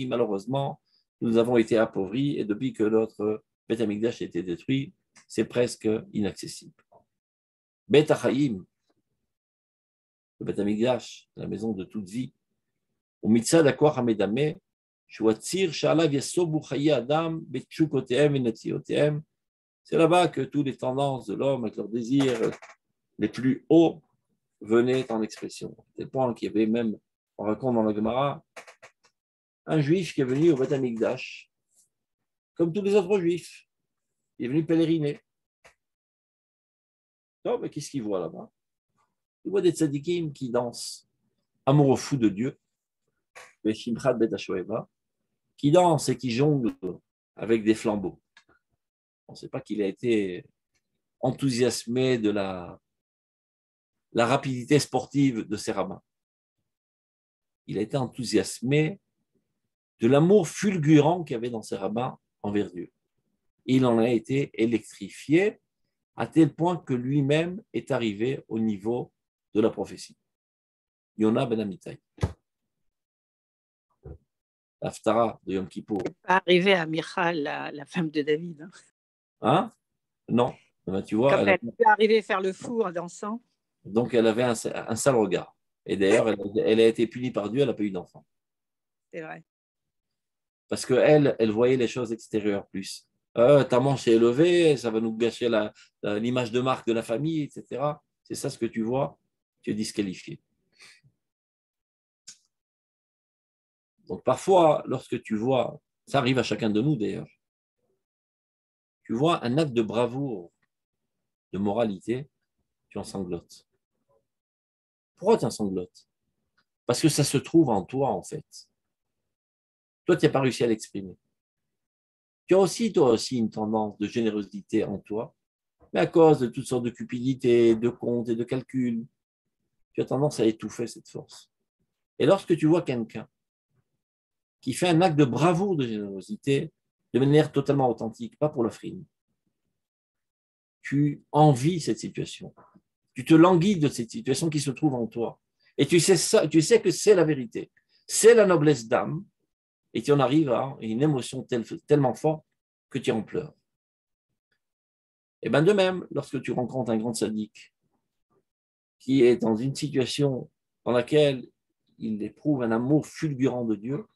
S2: malheureusement, nous avons été appauvris et depuis que notre Beth Amikdash a été détruit, c'est presque inaccessible. Beth Achayim, le Beth Amikdash, la maison de toute vie, au Mitzad Akwach Hamedame, Shuatzir Sha'alav Yasobu Chaye Adam, Betchukotehem et Netiotehem. C'est là-bas que toutes les tendances de l'homme avec leurs désirs les plus hauts venaient en expression. À tel point qu'il y avait même, on raconte dans la Gemara, un juif qui est venu au Beth Amikdash, comme tous les autres juifs. Il est venu pèleriner. Non, mais qu'est-ce qu'il voit là-bas? Il voit des tzadikim qui dansent, amoureux fou de Dieu, les Shimchat Bet HaShoeva, qui dansent et qui jonglent avec des flambeaux. On ne sait pas qu'il a été enthousiasmé de la rapidité sportive de ses rabbins. Il a été enthousiasmé de l'amour fulgurant qu'il y avait dans ses rabbins envers Dieu. Il en a été électrifié à tel point que lui-même est arrivé au niveau de la prophétie. Yona ben Amitai. L'Haftara de Yom Kippour.
S5: Il n'est pas arrivé à Michal, la femme de David.
S2: Hein? Non. Ben, tu vois,
S5: quand elle est arrivée faire le fou en dansant.
S2: Donc, elle avait un sale regard. Et d'ailleurs, elle a été punie par Dieu, elle n'a pas eu d'enfant.
S5: C'est vrai.
S2: Parce qu'elle, elle voyait les choses extérieures plus. Ta manche est élevée, ça va nous gâcher l'image de marque de la famille, etc. C'est ça ce que tu vois, tu es disqualifié. Donc parfois, lorsque tu vois, ça arrive à chacun de nous d'ailleurs, tu vois un acte de bravoure, de moralité, tu en sanglotes. Pourquoi tu en sanglotes? Parce que ça se trouve en toi en fait. Toi, tu n'as pas réussi à l'exprimer. Tu as aussi, toi aussi, une tendance de générosité en toi, mais à cause de toutes sortes de cupidités, de comptes et de calculs, tu as tendance à étouffer cette force. Et lorsque tu vois quelqu'un qui fait un acte de bravoure, de générosité, de manière totalement authentique, pas pour la frime, tu envies cette situation. Tu te languis de cette situation qui se trouve en toi. Et tu sais que c'est la vérité. C'est la noblesse d'âme. Et tu en arrives à une émotion tellement forte que tu en pleures. Et bien de même, lorsque tu rencontres un grand sadique qui est dans une situation dans laquelle il éprouve un amour fulgurant de Dieu,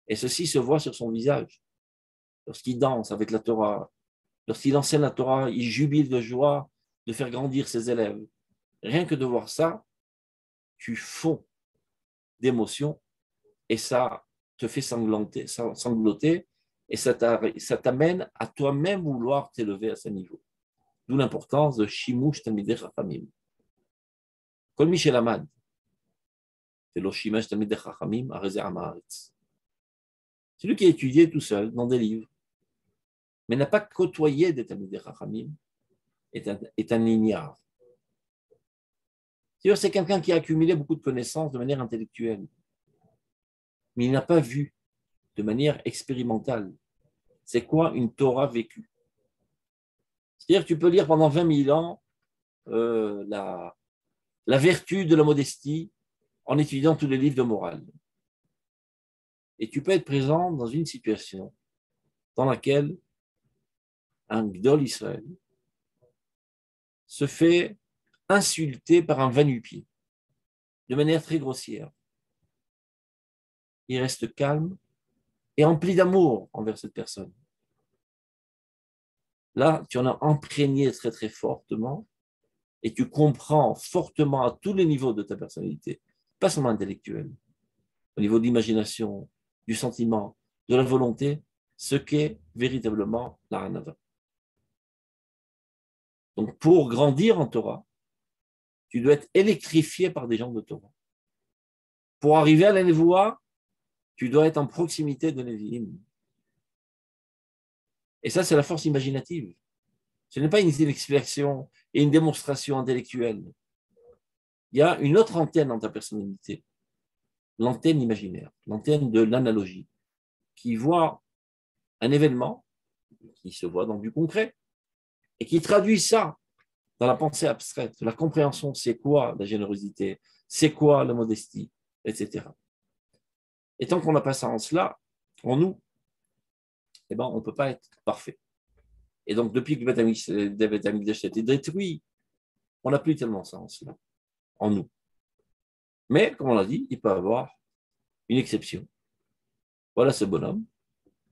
S2: et ceci se voit sur son visage. Lorsqu'il danse avec la Torah, lorsqu'il enseigne la Torah, il jubile de joie de faire grandir ses élèves. Rien que de voir ça, tu fonds d'émotion et ça te fait sangloter et ça t'amène à toi-même vouloir t'élever à ce niveau. D'où l'importance de Shimush Talmidei Chachamim. Kol mi shelamad, velo shimesh Talmidei Chachamim arezeh am haaretz. Celui qui a étudié tout seul dans des livres, mais n'a pas côtoyé des Talmidei Chachamim, est un ignare. C'est quelqu'un qui a accumulé beaucoup de connaissances de manière intellectuelle, mais il n'a pas vu de manière expérimentale c'est quoi une Torah vécue. C'est-à-dire que tu peux lire pendant 20 000 ans la vertu de la modestie en étudiant tous les livres de morale. Et tu peux être présent dans une situation dans laquelle un Gdol Israël se fait insulter par un va-nu-pied de manière très grossière. Il reste calme et rempli d'amour envers cette personne. Là, tu en as imprégné très très fortement et tu comprends fortement à tous les niveaux de ta personnalité, pas seulement intellectuelle, au niveau de l'imagination, du sentiment, de la volonté, ce qu'est véritablement la Hanava. Donc, pour grandir en Torah, tu dois être électrifié par des gens de Torah. Pour arriver à la Nevoa, tu dois être en proximité de Nevi'im. Et ça, c'est la force imaginative. Ce n'est pas une explication et une démonstration intellectuelle. Il y a une autre antenne dans ta personnalité. l'antenne imaginaire, l'antenne de l'analogie, qui voit un événement qui se voit dans du concret et qui traduit ça dans la pensée abstraite, la compréhension, c'est quoi la générosité, c'est quoi la modestie, etc. Et tant qu'on n'a pas ça en cela, en nous, eh ben, on ne peut pas être parfait. Et donc, depuis que le Beth Amikdash a été détruit, on n'a plus tellement ça en cela, en nous. Mais, comme on l'a dit, il peut y avoir une exception. Voilà ce bonhomme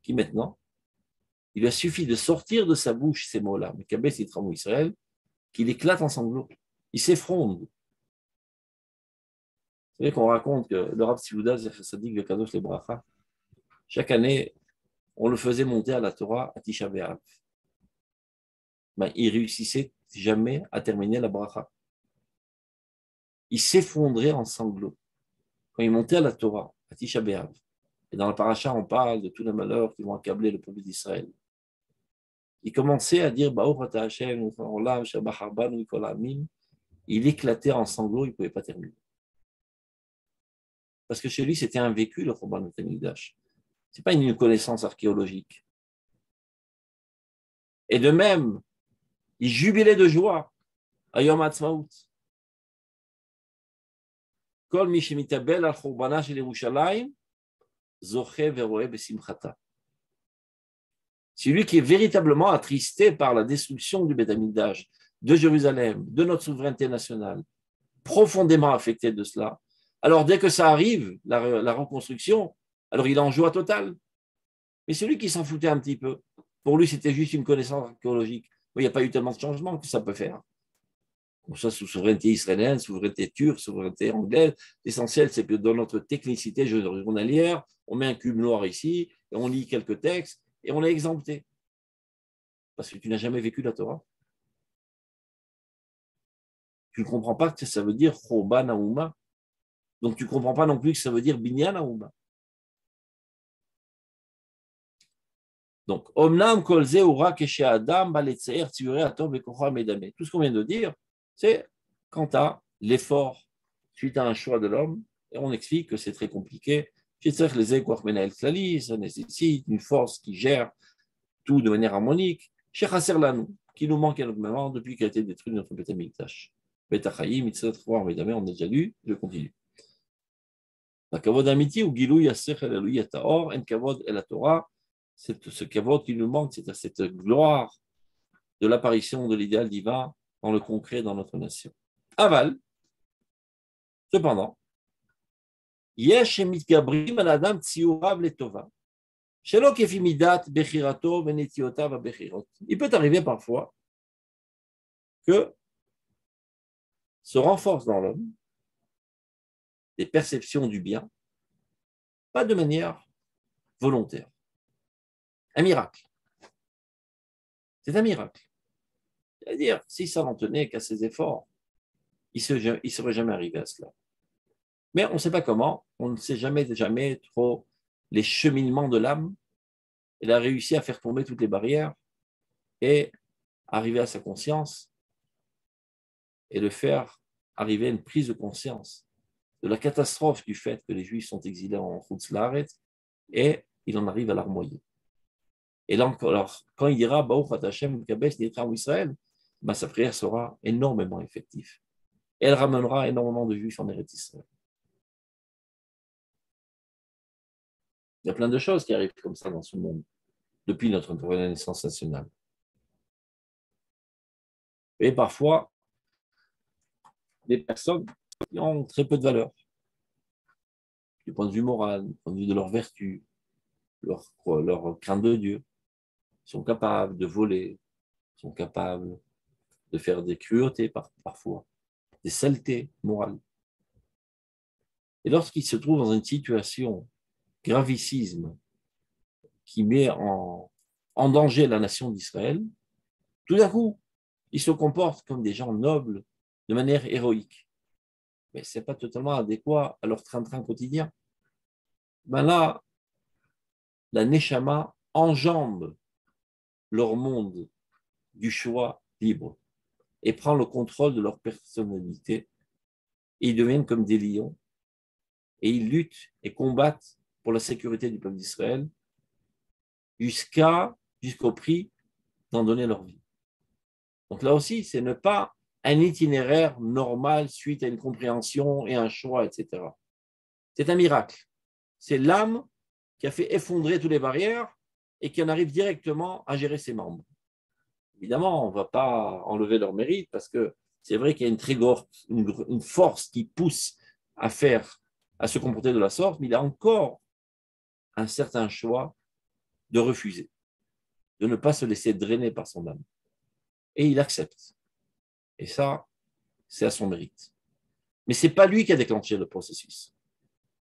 S2: qui maintenant, il lui a suffi de sortir de sa bouche ces mots-là, mais Kabes Yitramou Israël, qu'il éclate en sanglots. Il s'effronde. Vous savez qu'on raconte que le Rav Tzviuda Chassadik de Kadosh le Bracha, chaque année, on le faisait monter à la Torah à Tisha B'Av. Ben, il réussissait jamais à terminer la Bracha. Il s'effondrait en sanglots. Quand il montait à la Torah, à Tisha B'Av, et dans la paracha, on parle de tous les malheurs qui vont accabler le peuple d'Israël. Il commençait à dire il éclatait en sanglots, il ne pouvait pas terminer. Parce que chez lui, c'était un vécu, le Churban Beit Hamikdash. Ce n'est pas une connaissance archéologique. Et de même, il jubilait de joie à Yom Ha'atzmaut. Kol mi shemitabel al Churbana shel Yerushalayim zoche veroeh besimchata. C'est lui qui est véritablement attristé par la destruction du Beit Hamikdash, de Jérusalem, de notre souveraineté nationale, profondément affecté de cela. Alors, dès que ça arrive, la reconstruction, alors il est en joie totale. Mais celui qui s'en foutait un petit peu, pour lui, c'était juste une connaissance archéologique. Il n'y a pas eu tellement de changements que ça peut faire. Comme ça, sous souveraineté israélienne, souveraineté turque, souveraineté anglaise, l'essentiel, c'est que dans notre technicité journalière, on met un cube noir ici, et on lit quelques textes, et on est exempté. Parce que tu n'as jamais vécu la Torah. Tu ne comprends pas que ça veut dire Choba Naouma. Donc tu ne comprends pas non plus que ça veut dire Binyan Naouma. Donc, Omnam Kolze Ura Keshe Adam Baletzer Tzure Atom Bekocha Medame. Tout ce qu'on vient de dire, c'est quant à l'effort suite à un choix de l'homme, et on explique que c'est très compliqué. Ça nécessite une force qui gère tout de manière harmonique, qui nous manque énormément depuis qu'il a été détruit notre Beit Hamikdash. Beit HaChaim, Mitzvot Chor Medame, on a déjà lu, je continue. La kavod amiti ou gilou yasech el yataor en kavod el Torah, c'est ce kavod qui nous manque, c'est cette gloire de l'apparition de l'idéal divin dans le concret dans notre nation. Aval, cependant, yesh mitgabrim al adam tziurav letova. Il peut arriver parfois que se renforce dans l'homme des perceptions du bien, pas de manière volontaire. Un miracle. C'est un miracle. C'est-à-dire, si ça n'en tenait qu'à ses efforts, il ne serait jamais arrivé à cela. Mais on ne sait pas comment, on ne sait jamais trop les cheminements de l'âme. Elle a réussi à faire tomber toutes les barrières et arriver à sa conscience et le faire arriver à une prise de conscience de la catastrophe du fait que les Juifs sont exilés en Chutz La'aretz et il en arrive à larmoyer. Et là, alors, quand il dira Baruch Ata Hashem Kabesh Yitramou Israël, sa prière sera énormément effective. Et elle ramènera énormément de Juifs en Eretz Israël. Il y a plein de choses qui arrivent comme ça dans ce monde, depuis notre renaissance nationale. Et parfois, des personnes qui ont très peu de valeur, du point de vue moral, du point de vue de leur vertu, leur crainte de Dieu, sont capables de voler, sont capables de faire des cruautés parfois, des saletés morales. Et lorsqu'ils se trouvent dans une situation gravissime qui met en danger la nation d'Israël, tout d'un coup, ils se comportent comme des gens nobles de manière héroïque. Mais ce n'est pas totalement adéquat à leur train-train quotidien. Ben là, la Neshama enjambe leur monde du choix libre et prend le contrôle de leur personnalité. Et ils deviennent comme des lions et ils luttent et combattent pour la sécurité du peuple d'Israël jusqu'au prix d'en donner leur vie. Donc là aussi, ce n'est pas un itinéraire normal suite à une compréhension et un choix, etc. C'est un miracle. C'est l'âme qui a fait effondrer toutes les barrières et qui en arrive directement à gérer ses membres. Évidemment, on ne va pas enlever leur mérite parce que c'est vrai qu'il y a une force qui pousse à se comporter de la sorte, mais il a encore un certain choix de refuser, de ne pas se laisser drainer par son âme. Et il accepte. Et ça, c'est à son mérite. Mais ce n'est pas lui qui a déclenché le processus.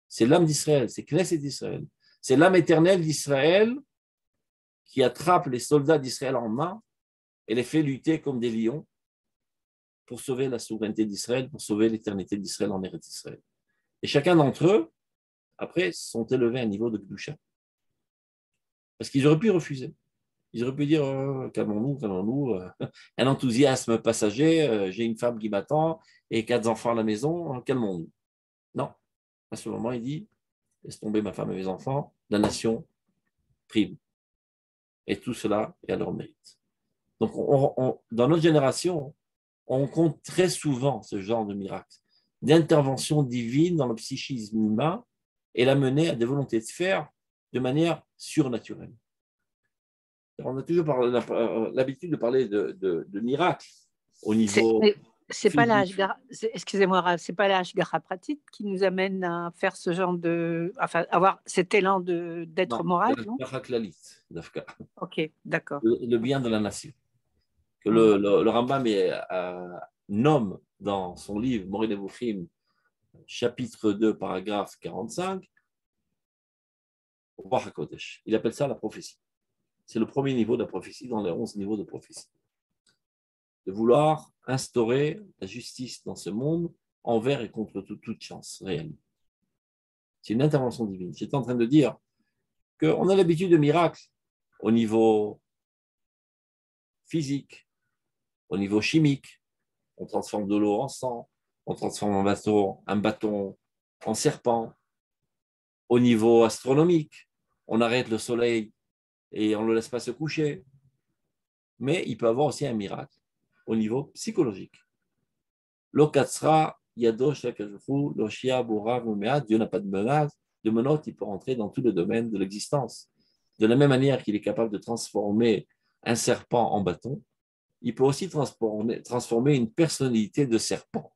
S2: C'est l'âme d'Israël, c'est Knesset d'Israël. C'est l'âme éternelle d'Israël qui attrape les soldats d'Israël en main et les fait lutter comme des lions pour sauver la souveraineté d'Israël, pour sauver l'éternité d'Israël en Eretz Israël. Et chacun d'entre eux, après, sont élevés à un niveau de Kedusha. Parce qu'ils auraient pu refuser. Ils auraient pu dire calmons-nous, un enthousiasme passager, j'ai une femme qui m'attend et 4 enfants à la maison, calmons-nous. Non. À ce moment, il dit laisse tomber ma femme et mes enfants, la nation prime. Et tout cela est à leur mérite. Donc, dans notre génération, on compte très souvent ce genre de miracle, d'intervention divine dans le psychisme humain et l'amener à des volontés de faire de manière surnaturelle. On a toujours l'habitude de parler de miracles au niveau.
S5: C'est pas la excusez-moi, Rav, c'est pas la Hashgacha pratique qui nous amène à faire ce genre avoir cet élan d'être moral, non? Ok, d'accord.
S2: Le bien de la nation. Que le Rambam nomme dans son livre Moreh Nevuchim, chapitre 2, paragraphe 45, Ruach HaKodesh. Il appelle ça la prophétie. C'est le premier niveau de la prophétie dans les 11 niveaux de prophétie. De vouloir instaurer la justice dans ce monde envers et contre toute chance réelle. C'est une intervention divine. J'étais en train de dire qu'on a l'habitude de miracles au niveau physique, au niveau chimique. On transforme de l'eau en sang, on transforme un bâton en serpent. Au niveau astronomique, on arrête le soleil et on ne le laisse pas se coucher. Mais il peut y avoir aussi un miracle au niveau psychologique. L'okatsra, yadosh l'akajfu, l'oshia, borav, mumeat, Dieu n'a pas de menottes, il peut rentrer dans tous les domaines de l'existence. De la même manière qu'il est capable de transformer un serpent en bâton, il peut aussi transformer une personnalité de serpent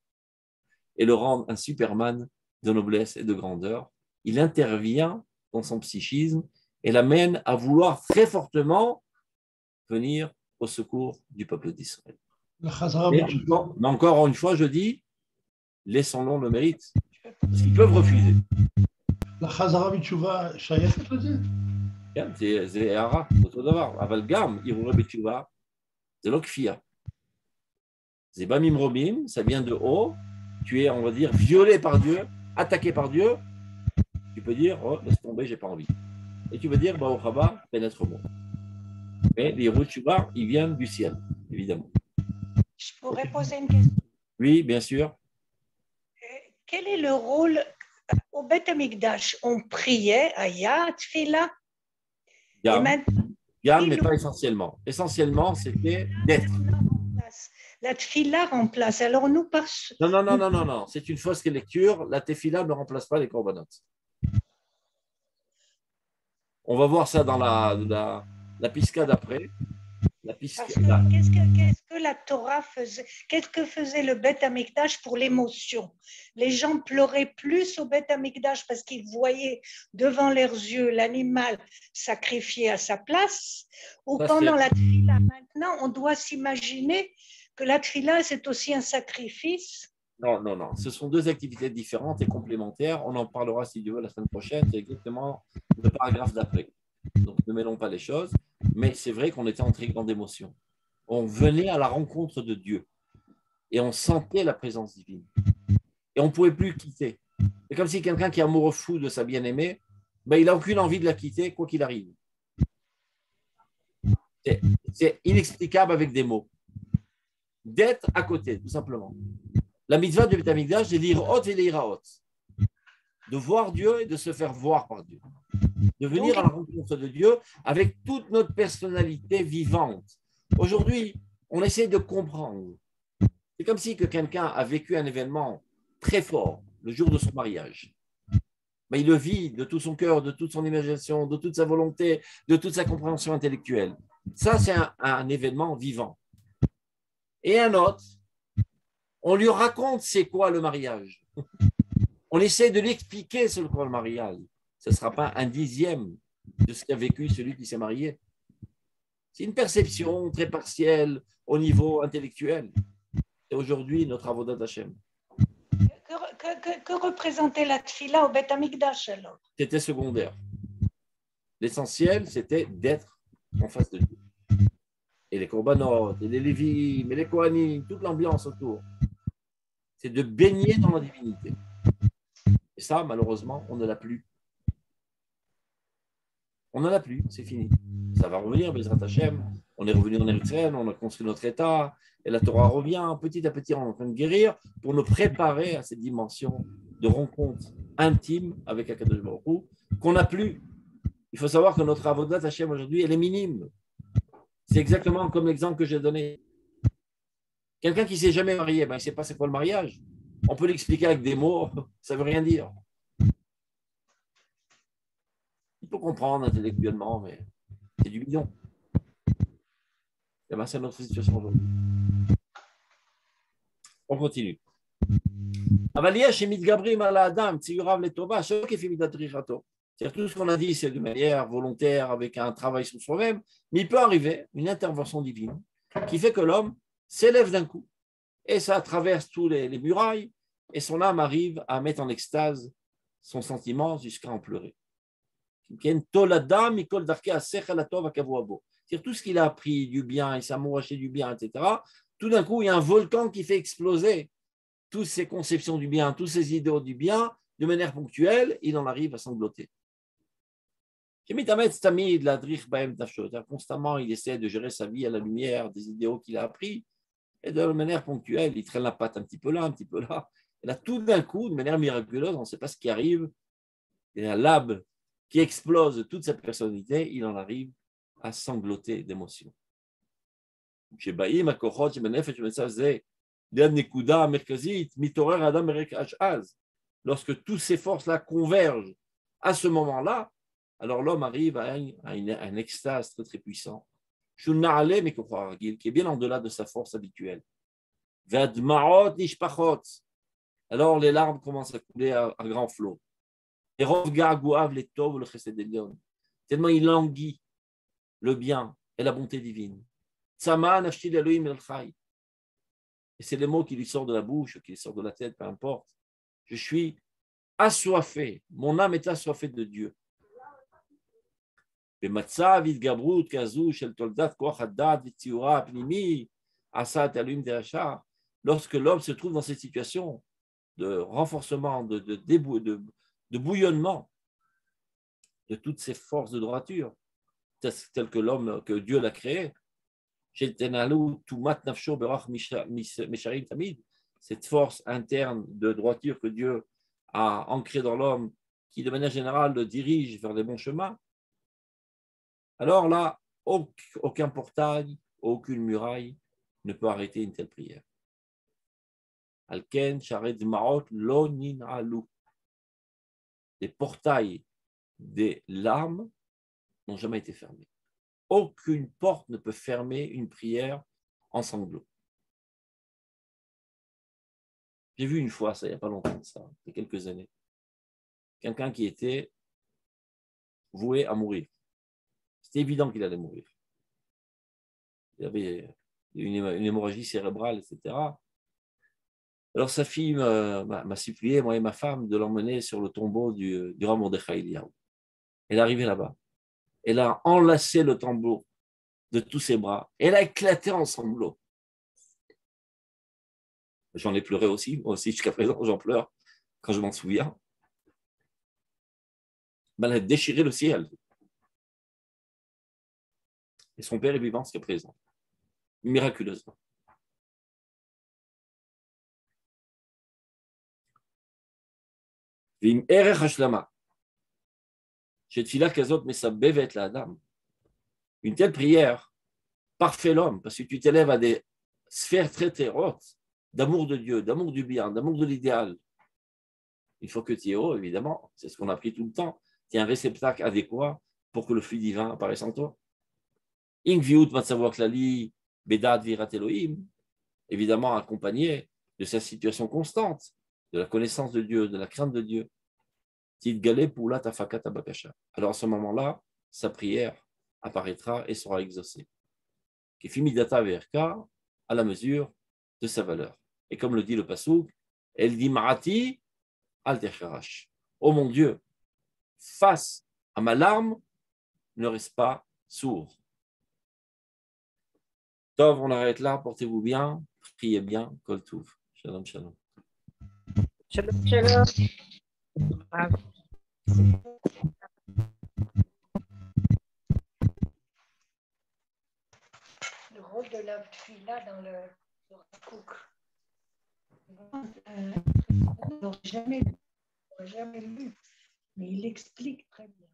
S2: et le rendre un Superman de noblesse et de grandeur. Il intervient dans son psychisme et l'amène à vouloir très fortement venir au secours du peuple d'Israël. Mais encore une fois, je dis, laissons-leur le mérite, parce qu'ils peuvent refuser.
S3: La Chazara B'Tshuva שייכת לזה?
S2: כן, זה הערה, אותו דבר, אבל גם הרהורי בתשובה, זה לא כפייה. זה בא ממרומים, ça vient de haut, tu es, on va dire, violé par Dieu, attaqué par Dieu, tu peux dire, oh, laisse tomber, j'ai pas envie. Et tu peux dire, bah, au Chaba, pénètre-moi. Mais les roues de Chouba, ils viennent du ciel, évidemment.
S6: Je pourrais poser une question.
S2: Oui, bien sûr.
S6: Quel est le rôle au Beth Amikdash? On priait, Aya, Tfila.
S2: Gam, mais pas essentiellement. Essentiellement, c'était d'être.
S6: La Tfila remplace. Alors nous,
S2: Non. C'est une fausse lecture. La Tefila ne remplace pas les Korbanot. On va voir ça dans la pisca d'après.
S6: Qu'est-ce que la Torah faisait? Qu'est-ce que faisait le Beth Amikdash pour l'émotion? Les gens pleuraient plus au Beth Amikdash parce qu'ils voyaient devant leurs yeux l'animal sacrifié à sa place, ou pendant la Tfila. Maintenant, on doit s'imaginer que la Tfila, c'est aussi un sacrifice.
S2: Non. Ce sont deux activités différentes et complémentaires. On en parlera, si Dieu veut, la semaine prochaine. C'est exactement le paragraphe d'après. Donc, ne mêlons pas les choses. Mais c'est vrai qu'on était en très grande émotion. On venait à la rencontre de Dieu. Et on sentait la présence divine. Et on ne pouvait plus le quitter. C'est comme si quelqu'un qui est amoureux fou de sa bien-aimée, il n'a aucune envie de la quitter, quoi qu'il arrive. C'est inexplicable avec des mots. D'être à côté, tout simplement. La mitzvah du Beth Amikdash, c'est l'irot et l'iraot. de voir Dieu et de se faire voir par Dieu. De venir à la rencontre de Dieu avec toute notre personnalité vivante. Aujourd'hui, on essaie de comprendre. C'est comme si que quelqu'un a vécu un événement très fort le jour de son mariage. Mais il le vit de tout son cœur, de toute son imagination, de toute sa volonté, de toute sa compréhension intellectuelle. Ça, c'est un événement vivant. Et un autre, on lui raconte c'est quoi le mariage. On essaie de l'expliquer ce qu'est le mariage. Ce ne sera pas un dixième de ce qu'a vécu celui qui s'est marié. C'est une perception très partielle au niveau intellectuel. Et aujourd'hui, notre avodat d'Hachem.
S6: Que représentait la tfila au Beth Amikdash alors?
S2: C'était secondaire. L'essentiel, c'était d'être en face de Dieu. Et les korbanot, et les lévim, et les kohanim, toute l'ambiance autour. C'est de baigner dans la divinité. Et ça, malheureusement, on ne l'a plus. On n'en a plus, c'est fini. Ça va revenir, Bezrat Hashem. On est revenu en Érythrée, on a construit notre État, et la Torah revient. Petit à petit, on est en train de guérir pour nous préparer à cette dimension de rencontre intime avec Akadosh Baruch Hu qu'on n'a plus. Il faut savoir que notre avodat Hashem aujourd'hui, elle est minime. C'est exactement comme l'exemple que j'ai donné. Quelqu'un qui ne s'est jamais marié, ben, il ne sait pas c'est quoi le mariage. On peut l'expliquer avec des mots, ça ne veut rien dire. Il peut comprendre intellectuellement, mais c'est du bidon. Et ben, c'est notre situation aujourd'hui. On continue. C'est-à-dire tout ce qu'on a dit, c'est de manière volontaire, avec un travail sur soi-même, mais il peut arriver une intervention divine qui fait que l'homme s'élève d'un coup et ça traverse tous les murailles et son âme arrive à mettre en extase son sentiment jusqu'à en pleurer. C'est-à-dire tout ce qu'il a appris du bien, il s'est amouraché du bien, etc. Tout d'un coup, il y a un volcan qui fait exploser toutes ses conceptions du bien, tous ses idéaux du bien, de manière ponctuelle, il en arrive à sangloter. Constamment, il essaie de gérer sa vie à la lumière des idéaux qu'il a appris, et de manière ponctuelle, il traîne la patte un petit peu là, un petit peu là. Et là, tout d'un coup, de manière miraculeuse, on ne sait pas ce qui arrive, il y a un lab qui explose toute sa personnalité, il en arrive à sangloter d'émotion. Lorsque toutes ces forces-là convergent à ce moment-là, alors l'homme arrive à un extase très très puissant, qui est bien en-delà de sa force habituelle. Alors les larmes commencent à couler à grand flot. Tellement il languit le bien et la bonté divine. Et c'est les mots qui lui sortent de la bouche, qui lui sortent de la tête, peu importe. Je suis assoiffé, mon âme est assoiffée de Dieu. Lorsque l'homme se trouve dans cette situation de renforcement, de bouillonnement de toutes ces forces de droiture, telles que l'homme, que Dieu l'a créé, cette force interne de droiture que Dieu a ancrée dans l'homme, qui de manière générale le dirige vers les bons chemins, alors là, aucun portail, aucune muraille ne peut arrêter une telle prière. Les portails des larmes n'ont jamais été fermés. Aucune porte ne peut fermer une prière en sanglots. J'ai vu une fois, ça il n'y a pas longtemps, ça, il y a quelques années, quelqu'un qui était voué à mourir. C'était évident qu'il allait mourir. Il avait une hémorragie cérébrale, etc. Alors sa fille m'a supplié, moi et ma femme, de l'emmener sur le tombeau du roi Mordechai Eliyahu. Elle est arrivée là-bas. Elle a enlacé le tombeau de tous ses bras. Elle a éclaté en sanglots. J'en ai pleuré aussi, moi aussi jusqu'à présent, j'en pleure quand je m'en souviens. Elle a déchiré le ciel. Et son père est vivant jusqu'à présent, miraculeusement. Vim erech hashlama. Shetfila kazot mesabevet la adam. Une telle prière parfait l'homme, parce que tu t'élèves à des sphères très très hautes d'amour de Dieu, d'amour du bien, d'amour de l'idéal. Il faut que tu es haut, évidemment. C'est ce qu'on a appris tout le temps. Tu es un réceptacle adéquat pour que le flux divin apparaisse en toi. Ingviut matzavo klali bedat virat Elohim, évidemment accompagné de sa situation constante, de la connaissance de Dieu, de la crainte de Dieu. Tidgale poulat afakat abakasha. Alors à ce moment-là, sa prière apparaîtra et sera exaucée. Kifimidata verka, à la mesure de sa valeur. Et comme le dit le Passouk, elle dit Ma'ati al techarash. Oh mon Dieu, face à ma larme, ne reste pas sourd. Tov, on arrête là, portez-vous bien, priez bien, kol touv. Shalom, shalom.
S5: Shalom, shalom.
S6: Le rôle de la fille-là dans le cook. On n'aurait jamais lu, mais il explique très bien.